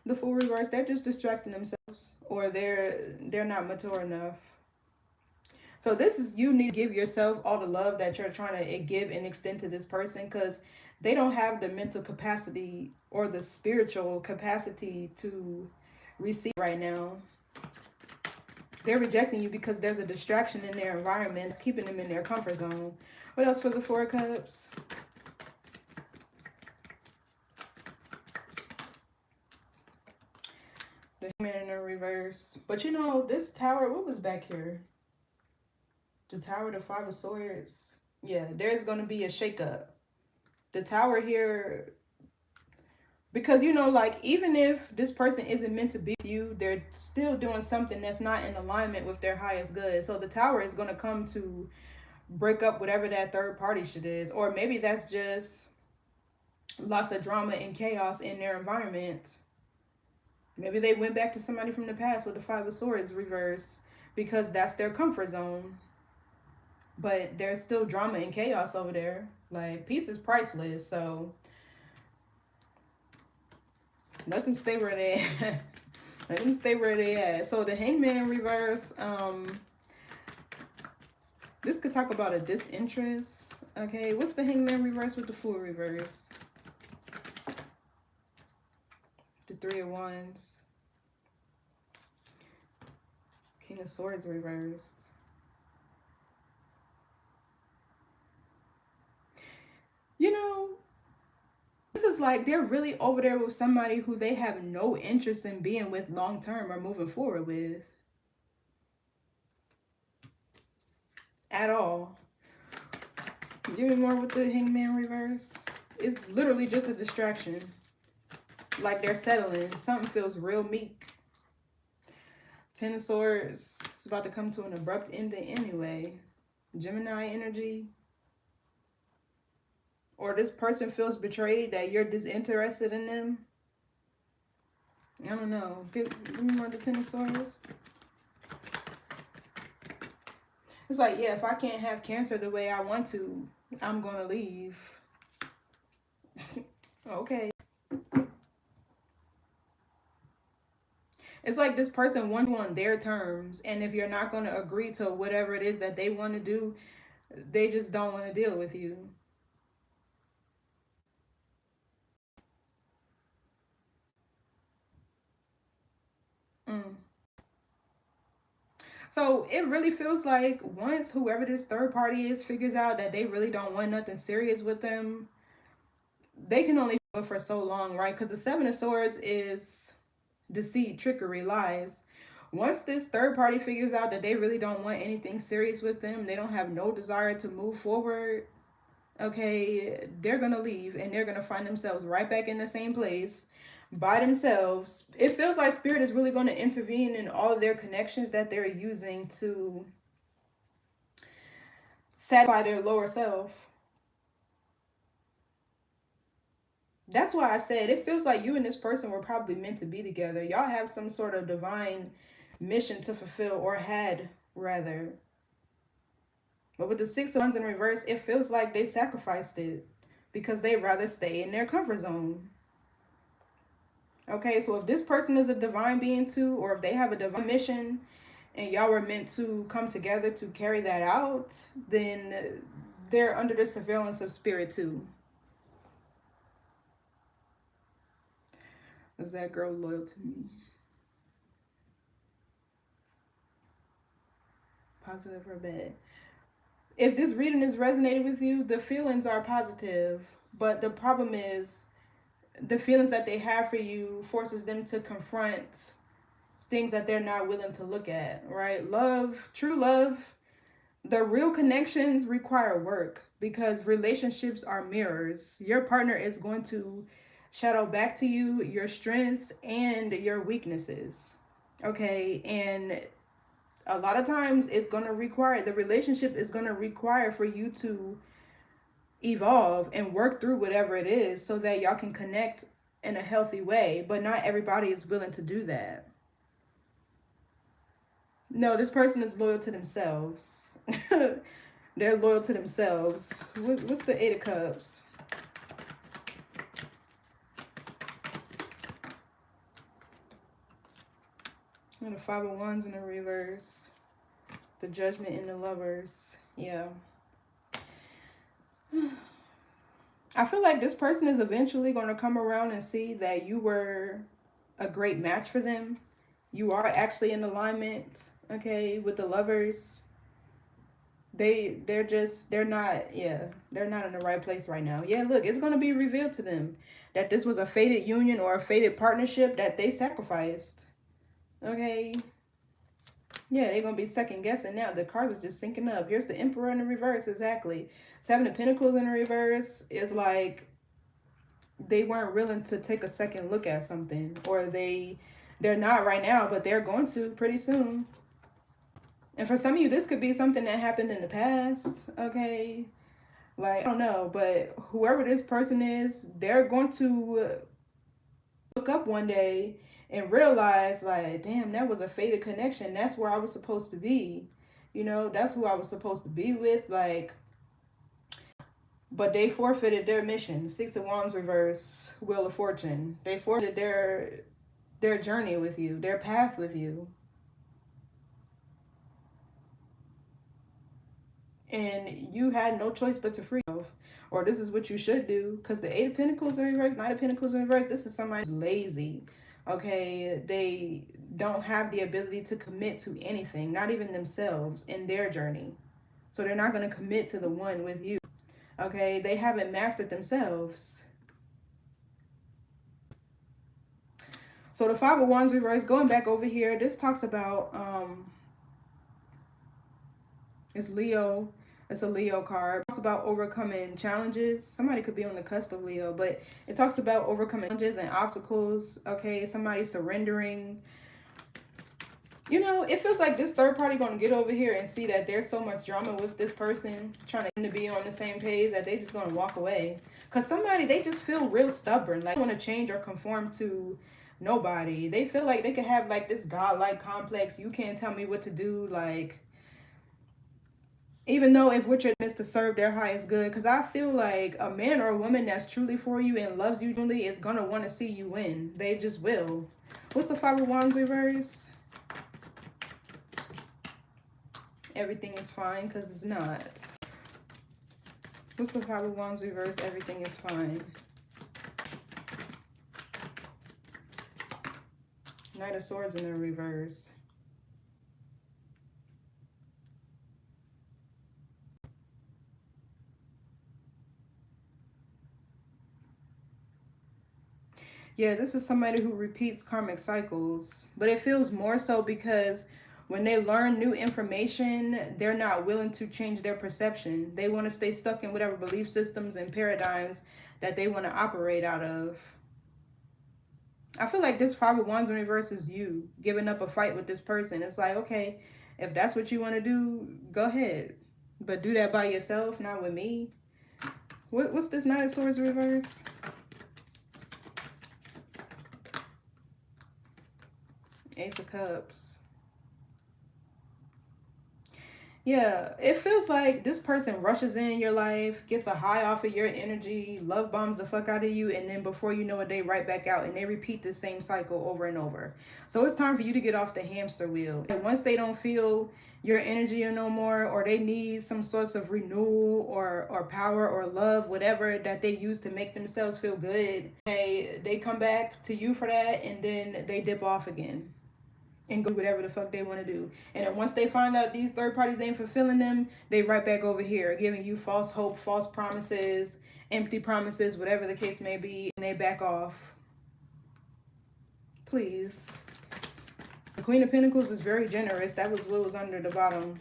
The Fool reverse, they're just distracting themselves, or they're not mature enough. So this is, you need to give yourself all the love that you're trying to give and extend to this person, because they don't have the mental capacity or the spiritual capacity to receive right now. They're rejecting you because there's a distraction in their environment. It's keeping them in their comfort zone. What else for the Four of Cups? The Hangman in the reverse. But you know, this Tower, what was back here? The Tower, the Five of Swords. Yeah, there's going to be a shakeup. The Tower here, because, you know, like, even if this person isn't meant to be with you, they're still doing something that's not in alignment with their highest good. So the Tower is going to come to break up whatever that third party shit is. Or maybe that's just lots of drama and chaos in their environment. Maybe they went back to somebody from the past with the Five of Swords reverse because that's their comfort zone. But there's still drama and chaos over there. Like, peace is priceless, so let them stay where they at. Let them stay where they at. So the Hangman in reverse, this could talk about a disinterest. Okay, what's the Hangman reverse with the Fool reverse? The Three of Wands. King of Swords reverse. You know, this is like they're really over there with somebody who they have no interest in being with long term or moving forward with at all. Give me more with the Hangman reverse. It's literally just a distraction. like they're settling. Something feels real meek. Ten of Swords, it's about to come to an abrupt ending anyway. Gemini energy. Or this person feels betrayed, that you're disinterested in them. I don't know. Give me more of the Ten of Swords. It's like, yeah, if I can't have Cancer the way I want to, I'm going to leave. Okay. It's like this person wants you on their terms. And if you're not going to agree to whatever it is that they want to do, they just don't want to deal with you. So it really feels like once whoever this third party is figures out that they really don't want nothing serious with them, they can only do it for so long, right? Because the Seven of Swords is deceit, trickery, lies. Once this third party figures out that they really don't want anything serious with them, they don't have no desire to move forward, okay, they're going to leave and they're going to find themselves right back in the same place by themselves. It feels like Spirit is really going to intervene in all of their connections that they're using to satisfy their lower self. That's why I said it feels like you and this person were probably meant to be together. Y'all have some sort of divine mission to fulfill, or had, rather. But with the Six of Wands in reverse, it feels like they sacrificed it because they'd rather stay in their comfort zone. Okay, so if this person is a divine being too, or if they have a divine mission and y'all were meant to come together to carry that out, then they're under the surveillance of Spirit too. Is that girl loyal to me? Positive or bad? If this reading is resonating with you, the feelings are positive. But the problem is the feelings that they have for you forces them to confront things that they're not willing to look at, right? Love, true love, the real connections require work because relationships are mirrors. Your partner is going to shadow back to you your strengths and your weaknesses. Okay, and a lot of times it's going to require, the relationship is going to require for you to evolve and work through whatever it is so that y'all can connect in a healthy way. But not everybody is willing to do that. No, this person is loyal to themselves. They're loyal to themselves. What's the Eight of Cups? And the Five of Wands in the reverse. The Judgment in the Lovers. Yeah. I feel like this person is eventually going to come around and see that you were a great match for them. You are actually in alignment, okay, with the Lovers. They're not in the right place right now. Yeah, look, it's going to be revealed to them that this was a fated union or a fated partnership that they sacrificed. Okay. Yeah, they're going to be second guessing now. The cards are just syncing up. Here's the Emperor in the reverse. Exactly. Seven of Pentacles in the reverse is like they weren't willing to take a second look at something. Or they're not right now, but they're going to pretty soon. And for some of you, this could be something that happened in the past. Okay. Like, I don't know. But whoever this person is, they're going to look up one day and realize, like, damn, that was a fated connection. That's where I was supposed to be. You know, that's who I was supposed to be with. Like, but they forfeited their mission. Six of Wands reverse, Wheel of Fortune. They forfeited their journey with you, their path with you. And you had no choice but to free yourself. Or this is what you should do. Because the Eight of Pentacles in reverse, Nine of Pentacles in reverse, this is somebody who's lazy. Okay, they don't have the ability to commit to anything, not even themselves in their journey. So they're not going to commit to the one with you. Okay, they haven't mastered themselves. So the Five of Wands reverse, going back over here, this talks about it's Leo, It's a Leo card. It talks about overcoming challenges. Somebody could be on the cusp of Leo, but it talks about overcoming challenges and obstacles. Okay, somebody surrendering. You know, it feels like this third party going to get over here and see that there's so much drama with this person trying to be on the same page that they just going to walk away. Because somebody, they just feel real stubborn. Like, they want to change or conform to nobody. They feel like they could have like this godlike complex. You can't tell me what to do. Like, even though if what you're doing is to serve their highest good. Because I feel like a man or a woman that's truly for you and loves you truly is going to want to see you win. They just will. What's the Five of Wands reverse? Everything is fine, because it's not. What's the Five of Wands reverse? Everything is fine. Knight of Swords in the reverse. Yeah, this is somebody who repeats karmic cycles, but it feels more so because when they learn new information, they're not willing to change their perception. They want to stay stuck in whatever belief systems and paradigms that they want to operate out of. I feel like this Five of Wands in reverse is you giving up a fight with this person. It's like, okay, if that's what you want to do, go ahead. But do that by yourself, not with me. What's this Knight of Swords reverse? Ace of Cups. Yeah, it feels like this person rushes in your life, gets a high off of your energy, love bombs the fuck out of you, and then before you know it, they right back out, and they repeat the same cycle over and over. So it's time for you to get off the hamster wheel. And once they don't feel your energy no more, or they need some sorts of renewal or power or love, whatever that they use to make themselves feel good, they come back to you for that, and then they dip off again and go whatever the fuck they want to do. And then once they find out these third parties ain't fulfilling them, they right back over here giving you false hope, false promises, empty promises, whatever the case may be, and they back off. Please. The Queen of Pentacles is very generous. That was what was under the bottom.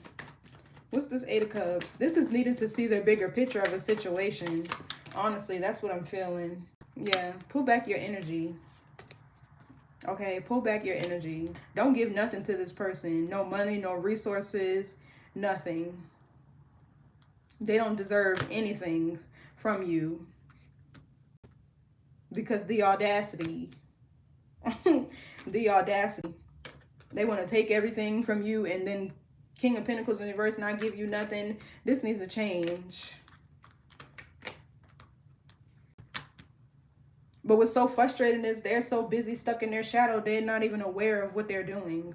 What's this Eight of Cups? This is needed to see the bigger picture of a situation. Honestly, that's what I'm feeling. Yeah, pull back your energy. Okay, pull back your energy. Don't give nothing to this person. No money, no resources, nothing. They don't deserve anything from you. Because the audacity. The audacity. They want to take everything from you and then King of Pentacles in reverse not give you nothing. This needs to change. But what's so frustrating is they're so busy stuck in their shadow, they're not even aware of what they're doing.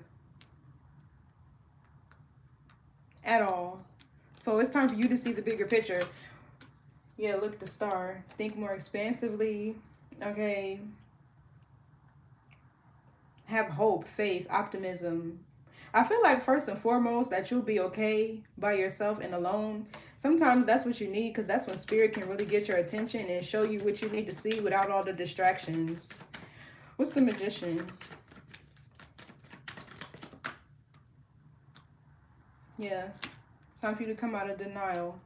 At all. So it's time for you to see the bigger picture. Yeah, look at the star. Think more expansively. Okay. Have hope, faith, optimism. I feel like first and foremost that you'll be okay by yourself and alone. Sometimes that's what you need, because that's when spirit can really get your attention and show you what you need to see without all the distractions. What's the Magician? Yeah. It's time for you to come out of denial.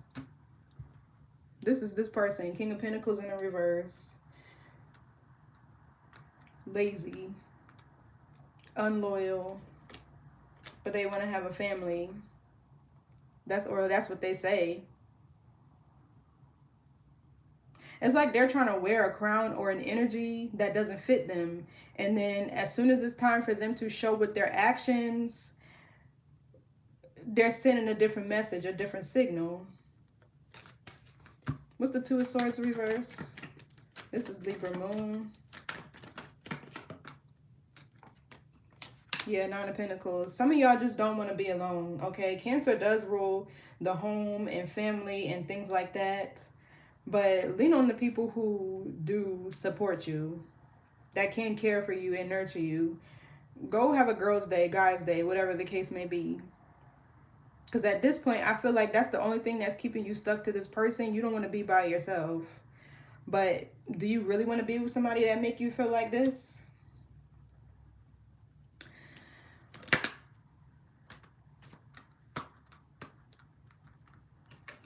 This is this person. King of Pentacles in a reverse. Lazy. Unloyal. But they want to have a family. That's what they say. It's like they're trying to wear a crown or an energy that doesn't fit them. And then as soon as it's time for them to show with their actions, they're sending a different message, a different signal. What's the Two of Swords reverse? This is Libra Moon. Yeah, Nine of Pentacles. Some of y'all just don't want to be alone, okay? Cancer does rule the home and family and things like that. But lean on the people who do support you, that can care for you and nurture you. Go have a girl's day, guy's day, whatever the case may be. Because at this point, I feel like that's the only thing that's keeping you stuck to this person. You don't want to be by yourself. But do you really want to be with somebody that make you feel like this?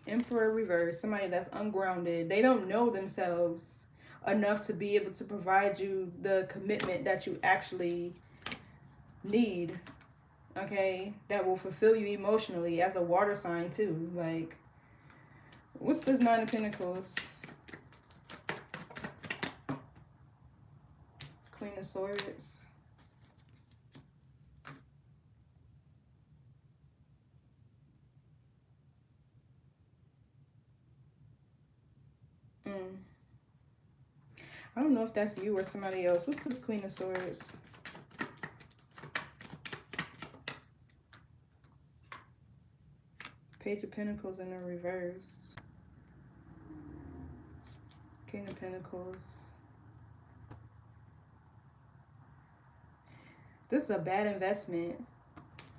Emperor reverse. Somebody that's ungrounded. They don't know themselves enough to be able to provide you the commitment that you actually need. Okay? That will fulfill you emotionally as a water sign too. Like, what's this Nine of Pentacles? Queen of Swords. I don't know if that's you or somebody else. What's this Queen of Swords? Page of Pentacles in the reverse. King of Pentacles. This is a bad investment.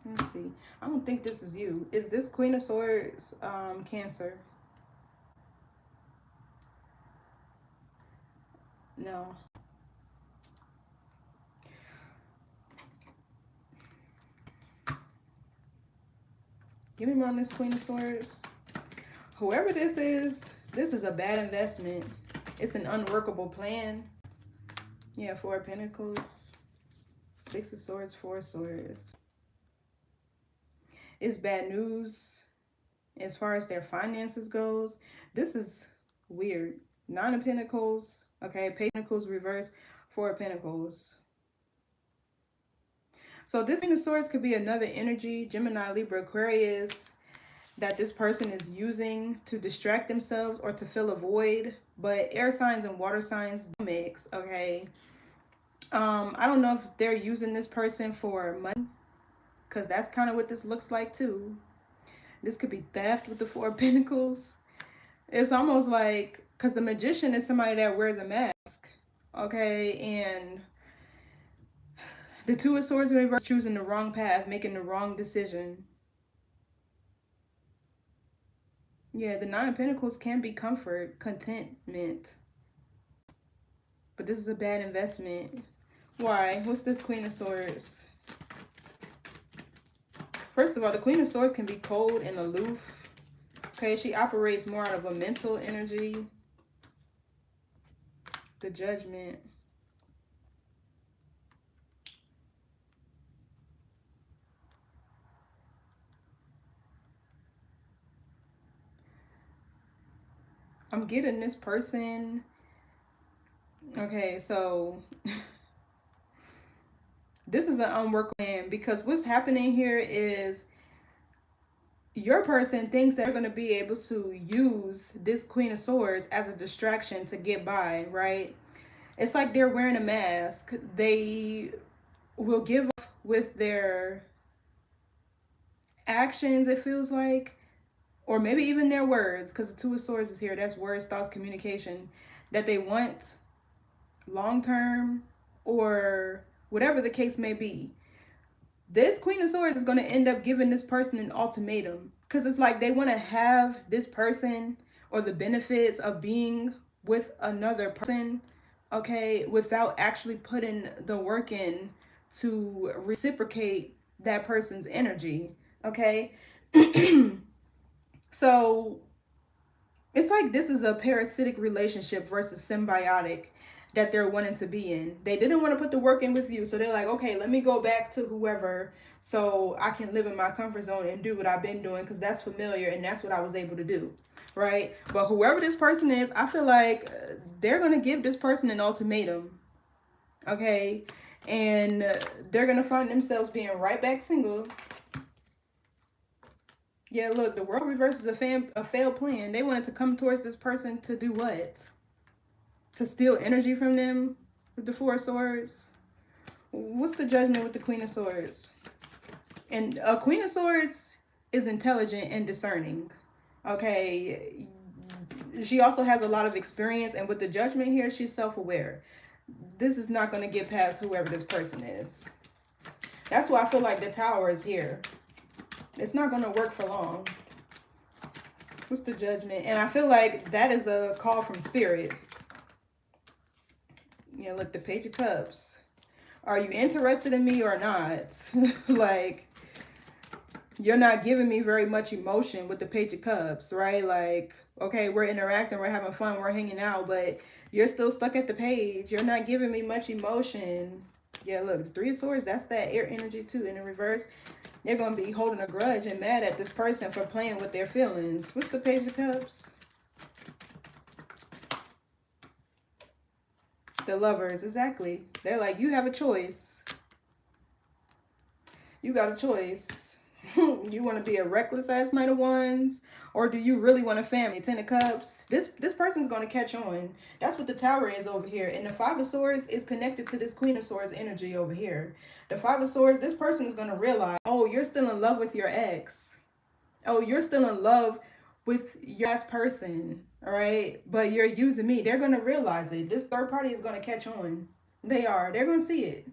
Let's see. I don't think this is you. Is this Queen of Swords Cancer? No. Give me more on this Queen of Swords. Whoever this is a bad investment. It's an unworkable plan. Yeah, Four of Pentacles. Six of Swords, Four of Swords. It's bad news as far as their finances goes. This is weird. Nine of Pentacles. Okay, Page of Pentacles reverse. Four of Pentacles. So this Queen of Swords could be another energy, Gemini, Libra, Aquarius, that this person is using to distract themselves or to fill a void. But air signs and water signs mix, okay? I don't know if they're using this person for money, because that's kind of what this looks like too. This could be theft with the Four of Pentacles. It's almost like, because the Magician is somebody that wears a mask, okay? And the Two of Swords in reverse, choosing the wrong path, making the wrong decision. Yeah, the Nine of Pentacles can be comfort, contentment. But this is a bad investment. Why? What's this Queen of Swords? First of all, the Queen of Swords can be cold and aloof. Okay, she operates more out of a mental energy. The Judgment. I'm getting this person. Okay, so this is an unworkable plan, because what's happening here is your person thinks they're going to be able to use this Queen of Swords as a distraction to get by, right? It's like they're wearing a mask. They will give up with their actions, it feels like, or maybe even their words, because the Two of Swords is here. That's words, thoughts, communication, that they want long-term or whatever the case may be. This Queen of Swords is going to end up giving this person an ultimatum, because it's like they want to have this person or the benefits of being with another person, okay, without actually putting the work in to reciprocate that person's energy, okay? So it's like this is a parasitic relationship versus symbiotic that they're wanting to be in. They didn't want to put the work in with you, so they're like, okay, let me go back to whoever so I can live in my comfort zone and do what I've been doing, because that's familiar and that's what I was able to do, right? But whoever this person is, I feel like they're going to give this person an ultimatum, okay? And they're going to find themselves being right back single. Yeah, look, the World reverse is a failed plan. They wanted to come towards this person to do what? To steal energy from them with the Four of Swords. What's the Judgment with the Queen of Swords? And a Queen of Swords is intelligent and discerning. Okay. She also has a lot of experience. And with the Judgment here, she's self-aware. This is not going to get past whoever this person is. That's why I feel like the Tower is here. It's not going to work for long. What's the Judgment? And I feel like that is a call from Spirit. Yeah, look, the Page of Cups. Are you interested in me or not? Like, You're not giving me very much emotion with the Page of Cups, right? Like, okay, we're interacting, we're having fun, we're hanging out, but you're still stuck at the page. You're not giving me much emotion. Yeah, look, the Three of Swords, that's that air energy too. In the reverse, they're going to be holding a grudge and mad at this person for playing with their feelings. What's the Page of Cups? The Lovers, exactly. They're like, you have a choice. You got a choice. You want to be a reckless ass Knight of Wands, or do you really want a family? Ten of Cups. This person's going to catch on. That's what the Tower is over here. And the Five of Swords is connected to this Queen of Swords energy over here. The Five of Swords, this person is going to realize, oh, you're still in love with your ex. Oh, you're still in love with your last person. All right. But you're using me. They're going to realize it. This third party is going to catch on. They are. They're going to see it.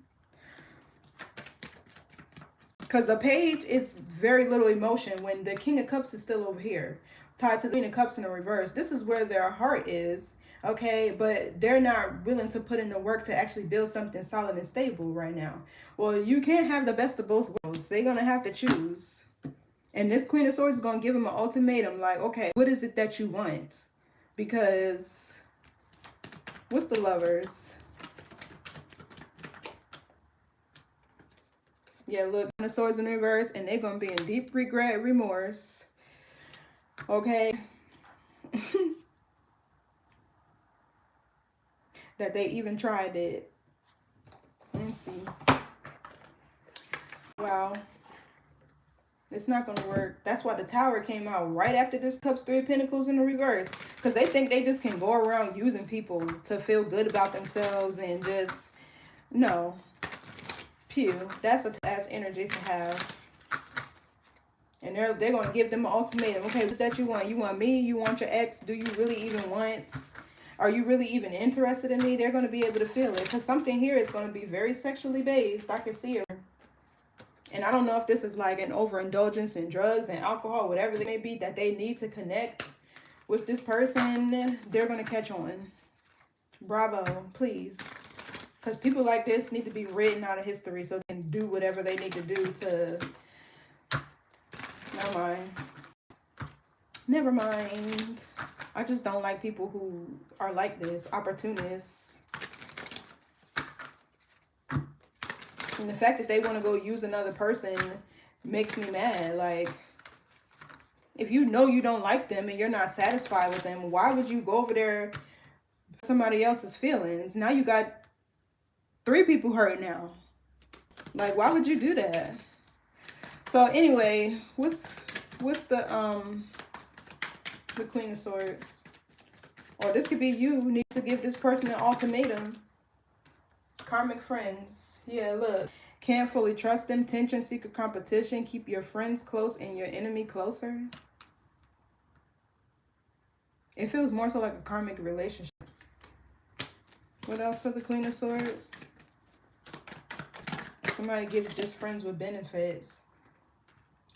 Because the page is very little emotion when the King of Cups is still over here, tied to the Queen of Cups in the reverse. This is where their heart is, okay? But they're not willing to put in the work to actually build something solid and stable right now. Well, you can't have the best of both worlds. They're going to have to choose. And this Queen of Swords is going to give them an ultimatum, like, okay, what is it that you want? Because, what's the Lovers? Yeah, look, the Swords in reverse, and they're going to be in deep regret, remorse. Okay? That they even tried it. Let me see. Wow. It's not going to work. That's why the Tower came out right after this Cups, Three of Pentacles in the reverse. Because they think they just can go around using people to feel good about themselves and just, no. Pew, that's a ass energy to have. And they're going to give them an ultimatum. Okay, what that you want? You want me? You want your ex? Do you really even want? Are you really even interested in me? They're going to be able to feel it. Because something here is going to be very sexually based. I can see her. And I don't know if this is like an overindulgence in drugs and alcohol, whatever they may be, that they need to connect with this person. They're going to catch on. Bravo, please. Because people like this need to be written out of history so they can do whatever they need to do to... Never mind. Never mind. I just don't like people who are like this. Opportunists. And the fact that they want to go use another person makes me mad. Like, if you know you don't like them and you're not satisfied with them, why would you go over there somebody else's feelings? Now you got 3 people hurt now. Like, why would you do that? So anyway, what's the Queen of Swords? Or this could be you who needs to give this person an ultimatum. Karmic friends. Yeah, look. Can't fully trust them. Tension, secret competition. Keep your friends close and your enemy closer. It feels more so like a karmic relationship. What else for the Queen of Swords? Somebody gives just friends with benefits.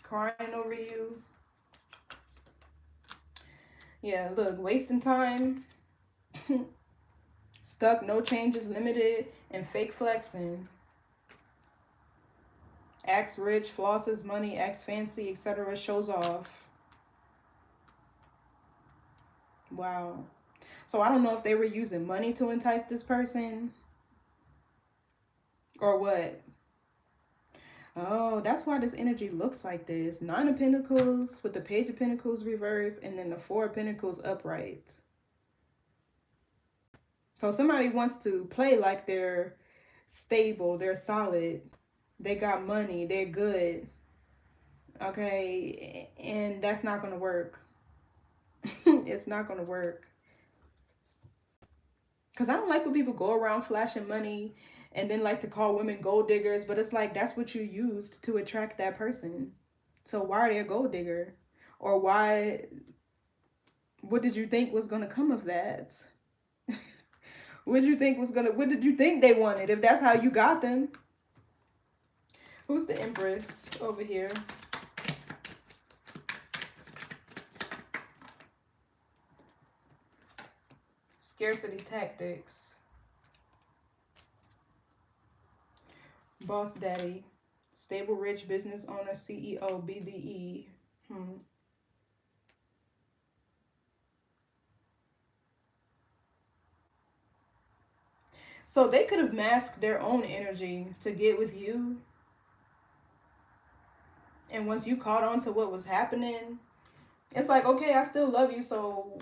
Crying over you. Yeah, look, wasting time. Stuck, no changes, limited, and fake flexing. Acts rich, flosses money, acts fancy, etc. Shows off. Wow. So I don't know if they were using money to entice this person. Or what? Oh, that's why this energy looks like this. 9 of Pentacles with the Page of Pentacles reversed and then the 4 of Pentacles upright. So somebody wants to play like they're stable, they're solid, they got money, they're good. Okay, and that's not going to work. It's not going to work. Because I don't like when people go around flashing money and then like to call women gold diggers, but it's like that's what you used to attract that person. So why are they a gold digger? Or why, what did you think was going to come of that? What did you think they wanted if that's how you got them? Who's the Empress over here? Scarcity tactics. Boss daddy. Stable, rich business owner, CEO, BDE. So they could have masked their own energy to get with you. And once you caught on to what was happening, it's like, okay, I still love you, so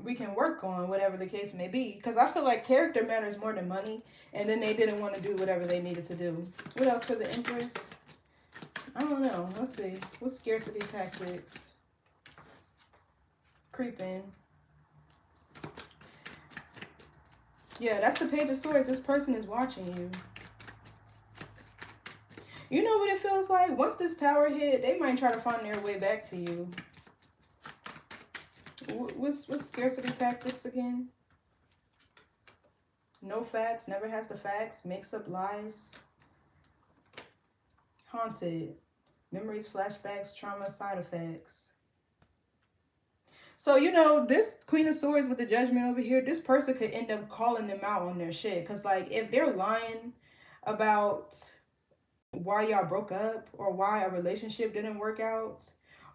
we can work on whatever the case may be. Because I feel like character matters more than money. And then they didn't want to do whatever they needed to do. What else for the Empress? I don't know. Let's see. What's scarcity tactics? Creeping. Yeah, that's the Page of Swords. This person is watching you. You know what it feels like? Once this tower hit, they might try to find their way back to you. What's scarcity tactics again? No facts, never has the facts, makes up lies. Haunted. Memories, flashbacks, trauma, side effects. So, you know, this Queen of Swords with the Judgment over here, this person could end up calling them out on their shit. Because, like, if they're lying about why y'all broke up or why a relationship didn't work out,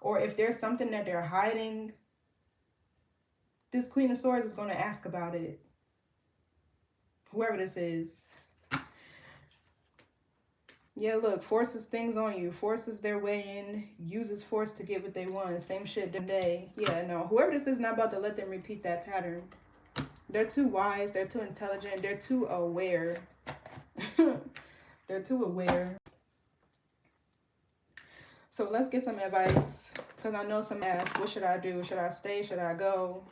or if there's something that they're hiding, this Queen of Swords is going to ask about it. Whoever this is. Yeah, look, forces things on you, forces their way in, uses force to get what they want. Same shit today. Yeah, no, whoever this is not about to let them repeat that pattern. They're too wise, they're too intelligent, they're too aware. They're too aware. So let's get some advice, because I know some ask, what should I do? Should I stay? Should I go?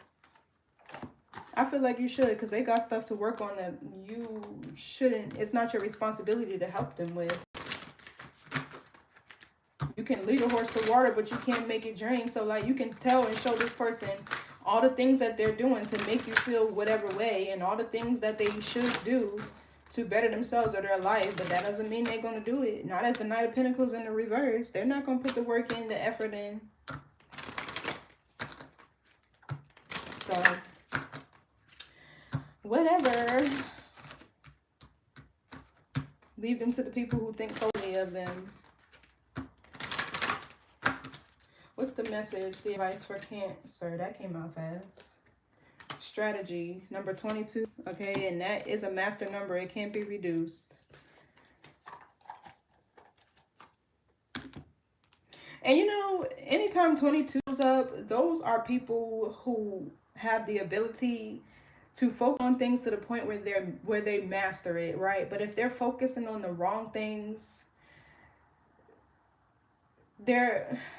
I feel like you should, because they got stuff to work on that you shouldn't. It's not your responsibility to help them with. You can lead a horse to water, but you can't make it drink. So, like, you can tell and show this person all the things that they're doing to make you feel whatever way, and all the things that they should do to better themselves or their life. But that doesn't mean they're going to do it. Not as the Knight of Pentacles in the reverse. They're not going to put the work in, the effort in. So, whatever. Leave them to the people who think solely of them. What's the message? The advice for Cancer. That came out fast. Strategy. Number 22. Okay, and that is a master number. It can't be reduced. And you know, anytime 22 is up, those are people who have the ability to focus on things to the point where they master it, right? But if they're focusing on the wrong things,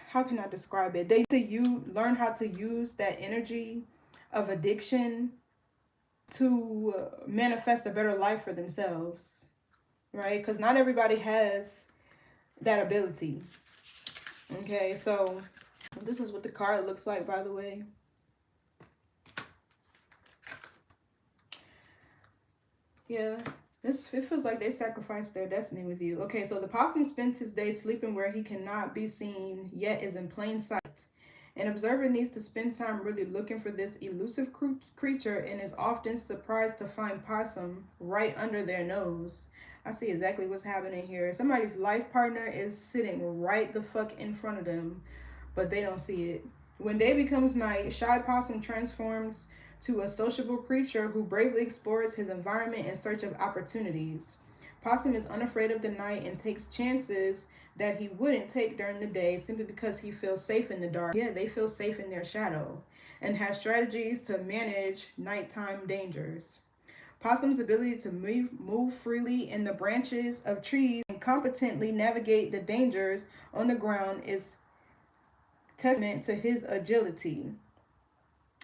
how can I describe it? They learn how to use that energy of addiction to manifest a better life for themselves, right? Because not everybody has that ability. Okay, so this is what the card looks like, by the way. Yeah, it feels like they sacrificed their destiny with you. Okay, so the possum spends his day sleeping where he cannot be seen, yet is in plain sight. An observer needs to spend time really looking for this elusive creature and is often surprised to find possum right under their nose. I see exactly what's happening here. Somebody's life partner is sitting right the fuck in front of them, but they don't see it. When day becomes night, shy possum transforms to a sociable creature who bravely explores his environment in search of opportunities. Possum is unafraid of the night and takes chances that he wouldn't take during the day simply because he feels safe in the dark. Yeah, they feel safe in their shadow and has strategies to manage nighttime dangers. Possum's ability to move freely in the branches of trees and competently navigate the dangers on the ground is testament to his agility.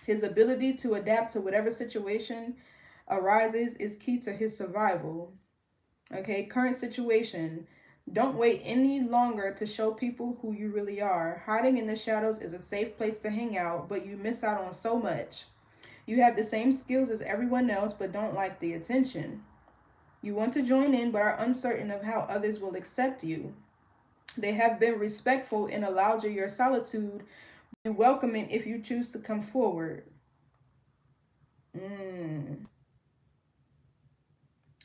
His ability to adapt to whatever situation arises is key to his survival. Okay, current situation. Don't wait any longer to show people who you really are. Hiding in the shadows is a safe place to hang out, but you miss out on so much. You have the same skills as everyone else, but don't like the attention. You want to join in, but are uncertain of how others will accept you. They have been respectful and allowed you your solitude, be welcoming if you choose to come forward.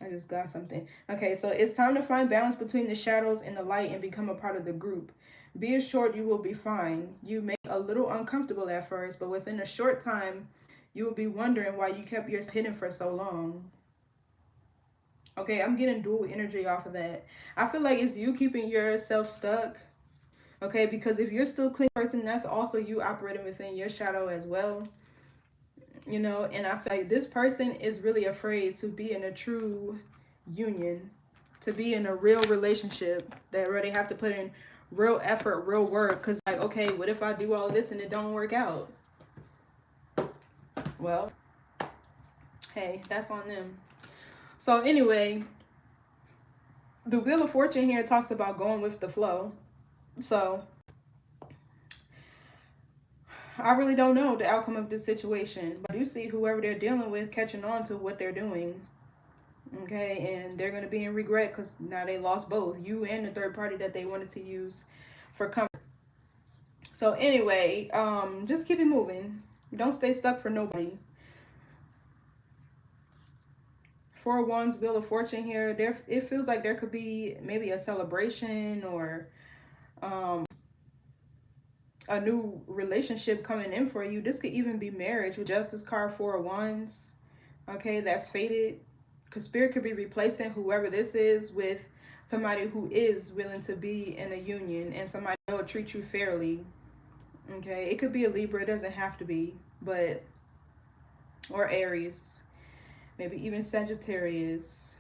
I just got something. Okay, so it's time to find balance between the shadows and the light and become a part of the group. Be assured you will be fine. You may be a little uncomfortable at first, but within a short time, you will be wondering why you kept yourself hidden for so long. Okay, I'm getting dual energy off of that. I feel like it's you keeping yourself stuck. Okay, because if you're still clean person, that's also you operating within your shadow as well. You know, and I feel like this person is really afraid to be in a true union, to be in a real relationship. They already have to put in real effort, real work. Because, like, okay, what if I do all this and it don't work out? Well, hey, that's on them. So anyway, the Wheel of Fortune here talks about going with the flow. So I really don't know the outcome of this situation, but I do see whoever they're dealing with catching on to what they're doing. Okay, and they're going to be in regret because now they lost both you and the third party that they wanted to use for comfort. So anyway, just keep it moving. Don't stay stuck for nobody. Four of Wands, Wheel of Fortune here. There, it feels like there could be maybe a celebration or a new relationship coming in for you. This could even be marriage with Justice card, Four of Wands. Okay, that's fated. Because Spirit could be replacing whoever this is with somebody who is willing to be in a union and somebody that will treat you fairly. Okay, it could be a Libra, it doesn't have to be, but, or Aries, maybe even Sagittarius,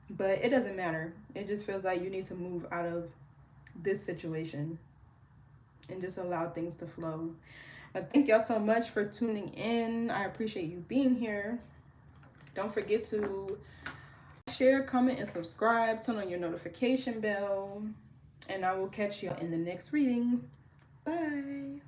but it doesn't matter. It just feels like you need to move out of this situation and just allow things to flow. Thank y'all so much for tuning in. I appreciate you being here. Don't forget to share, comment, and subscribe. Turn on your notification bell. And I will catch you in the next reading. Bye.